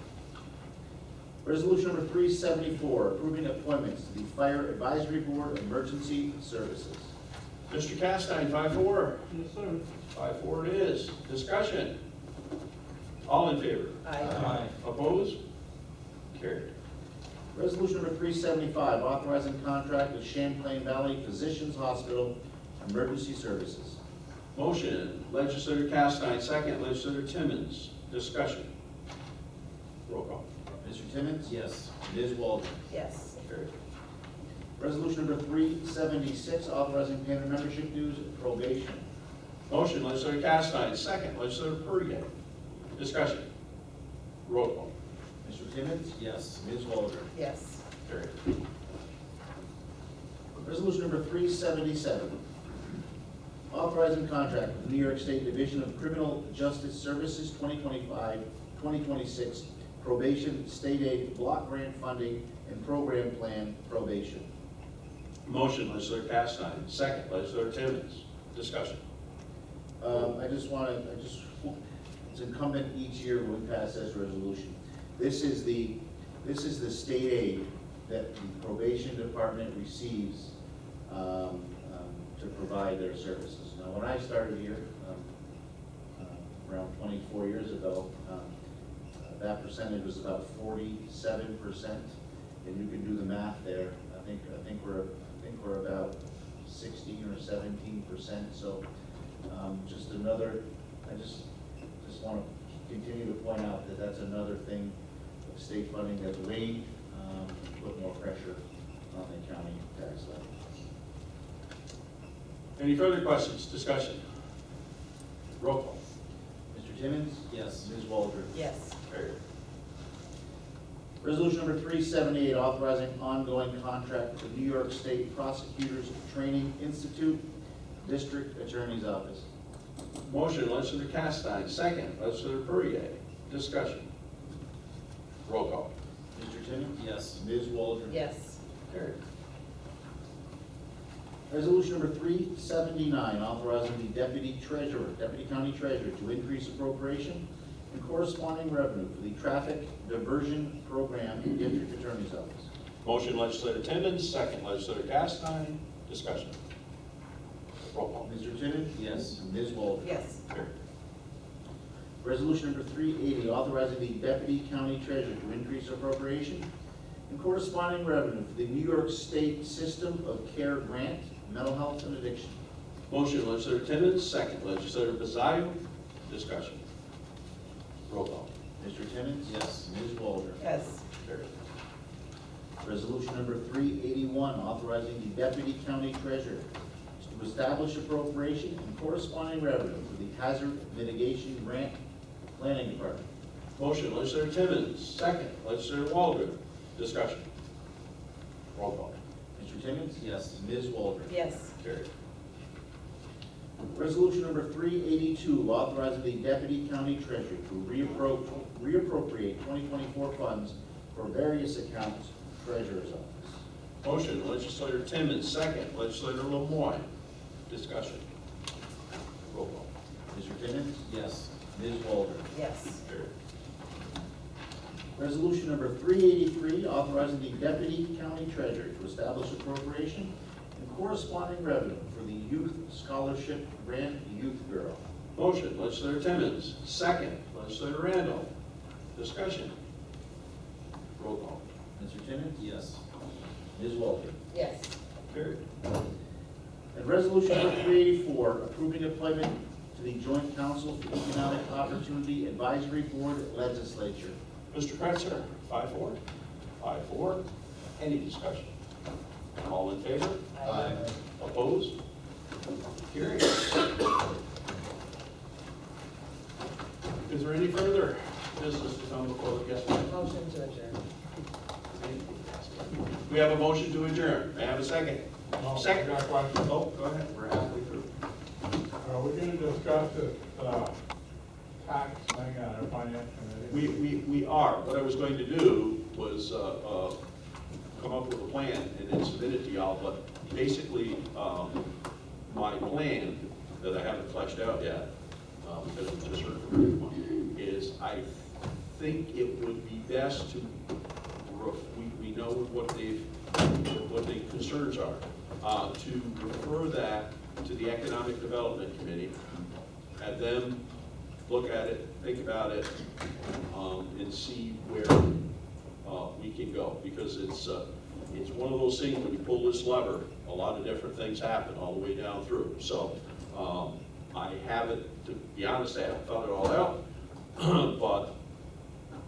Resolution number 374, approving appointments to the Fire Advisory Board Emergency Services.
Mr. Castine, 5-4.
Yes, sir.
5-4 it is. Discussion. All in favor?
Aye.
Opposed? Carried.
Resolution number 375, authorizing contract with Champlain Valley Physicians Hospital Emergency Services.
Motion, legislator Castine. Second, legislator Timmons. Discussion. Roll call.
Mr. Timmons?
Yes.
Ms. Waldron?
Yes.
Carried.
Resolution number 376, authorizing payment of membership dues probation.
Motion, legislator Castine. Second, legislator Perrier. Discussion. Roll call.
Mr. Timmons?
Yes.
Ms. Waldron?
Yes.
Carried.
Resolution number 377, authorizing contract with New York State Division of Criminal Justice Services 2025-2026 probation, state aid, block grant funding, and program plan probation.
Motion, legislator Castine. Second, legislator Timmons. Discussion.
It's incumbent each year when we pass this resolution. This is the state aid that the probation department receives to provide their services. Now, when I started here, around 24 years ago, that percentage was about 47%, and you can do the math there. I think we're about 16 or 17%. So, just another. I just want to continue to point out that that's another thing of state funding that's waned, put more pressure on the county tax levy.
Any further questions? Discussion. Roll call.
Mr. Timmons?
Yes.
Ms. Waldron?
Yes.
Carried.
Resolution number 378, authorizing ongoing contract with the New York State Prosecutors Training Institute, District Attorney's Office.
Motion, legislator Castine. Second, legislator Perrier. Discussion. Roll call.
Mr. Timmons?
Yes.
Ms. Waldron?
Yes.
Carried.
Resolution number 379, authorizing the deputy county treasurer to increase appropriation and corresponding revenue for the traffic diversion program in District Attorney's Office.
Motion, legislator Timmons. Second, legislator Castine. Discussion. Roll call.
Mr. Timmons?
Yes.
Ms. Waldron?
Yes.
Carried.
Resolution number 380, authorizing the deputy county treasurer to increase appropriation and corresponding revenue for the New York State System of Care Grant, Mental Health and Addiction.
Motion, legislator Timmons. Second, legislator Bizzio. Discussion. Roll call.
Mr. Timmons?
Yes.
Ms. Waldron?
Yes.
Carried.
Resolution number 381, authorizing the deputy county treasurer to establish appropriation and corresponding revenue for the Hazard Mitigation Grant Planning Department.
Motion, legislator Timmons. Second, legislator Waldron. Discussion. Roll call.
Mr. Timmons?
Yes.
Ms. Waldron?
Yes.
Carried.
Resolution number 382, authorizing the deputy county treasurer to reappropriate 2024 funds for various accounts, treasurer's office.
Motion, legislator Timmons. Second, legislator Lemoyne. Discussion. Roll call.
Mr. Timmons?
Yes.
Ms. Waldron?
Yes.
Carried.
Resolution number 383, authorizing the deputy county treasurer to establish appropriation and corresponding revenue for the Youth Scholarship Grant Youth Bureau.
Motion, legislator Timmons. Second, legislator Randall. Discussion. Roll call.
Mr. Timmons?
Yes.
Ms. Waldron?
Yes.
Carried.
And resolution number 384, approving appointment the Joint Council for Economic Opportunity Advisory Board Legislature.
Mr. Kretzer, 5-4. 5-4. Any discussion? All in favor?
Aye.
Opposed? Carried. Is there any further business to come before the guest?
Motion to adjourn.
We have a motion to adjourn. May I have a second? Second.
I got a question.
Oh, go ahead. We're halfway through.
Are we gonna discuss this, tax thing on our finance committee?
We are. What I was going to do was come up with a plan and then submit it to y'all, but basically, my plan that I haven't fleshed out yet, because I'm just heard from everyone, is I think it would be best to, we know what the concerns are, to refer that to the Economic Development Committee, have them look at it, think about it, and see where we can go. Because it's one of those things, when you pull this lever, a lot of different things happen all the way down through. So I haven't, to be honest, I haven't thought it all out, but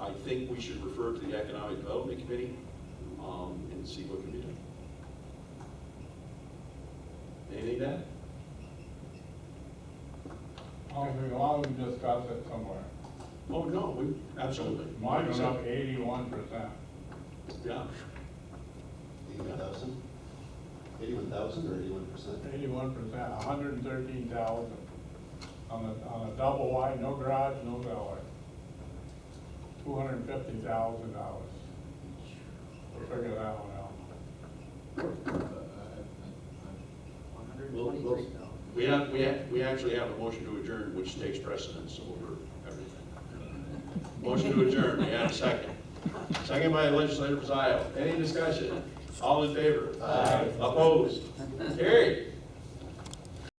I think we should refer to the Economic Development Committee and see what can be done. Anything to add?
As long as we discuss it somewhere.
Oh, no, we, absolutely.
Mine went up 81%.
Yeah.
81,000? 81,000 or 81%?
81%, 113,000. On a double wide, no garage, no cellar. $250,000. We'll figure that one out.
We actually have a motion to adjourn, which takes precedence over everything. Motion to adjourn, we have a second. Second by Legislator Pizzaio. Any discussion? All in favor? Aye. Opposed? Carried.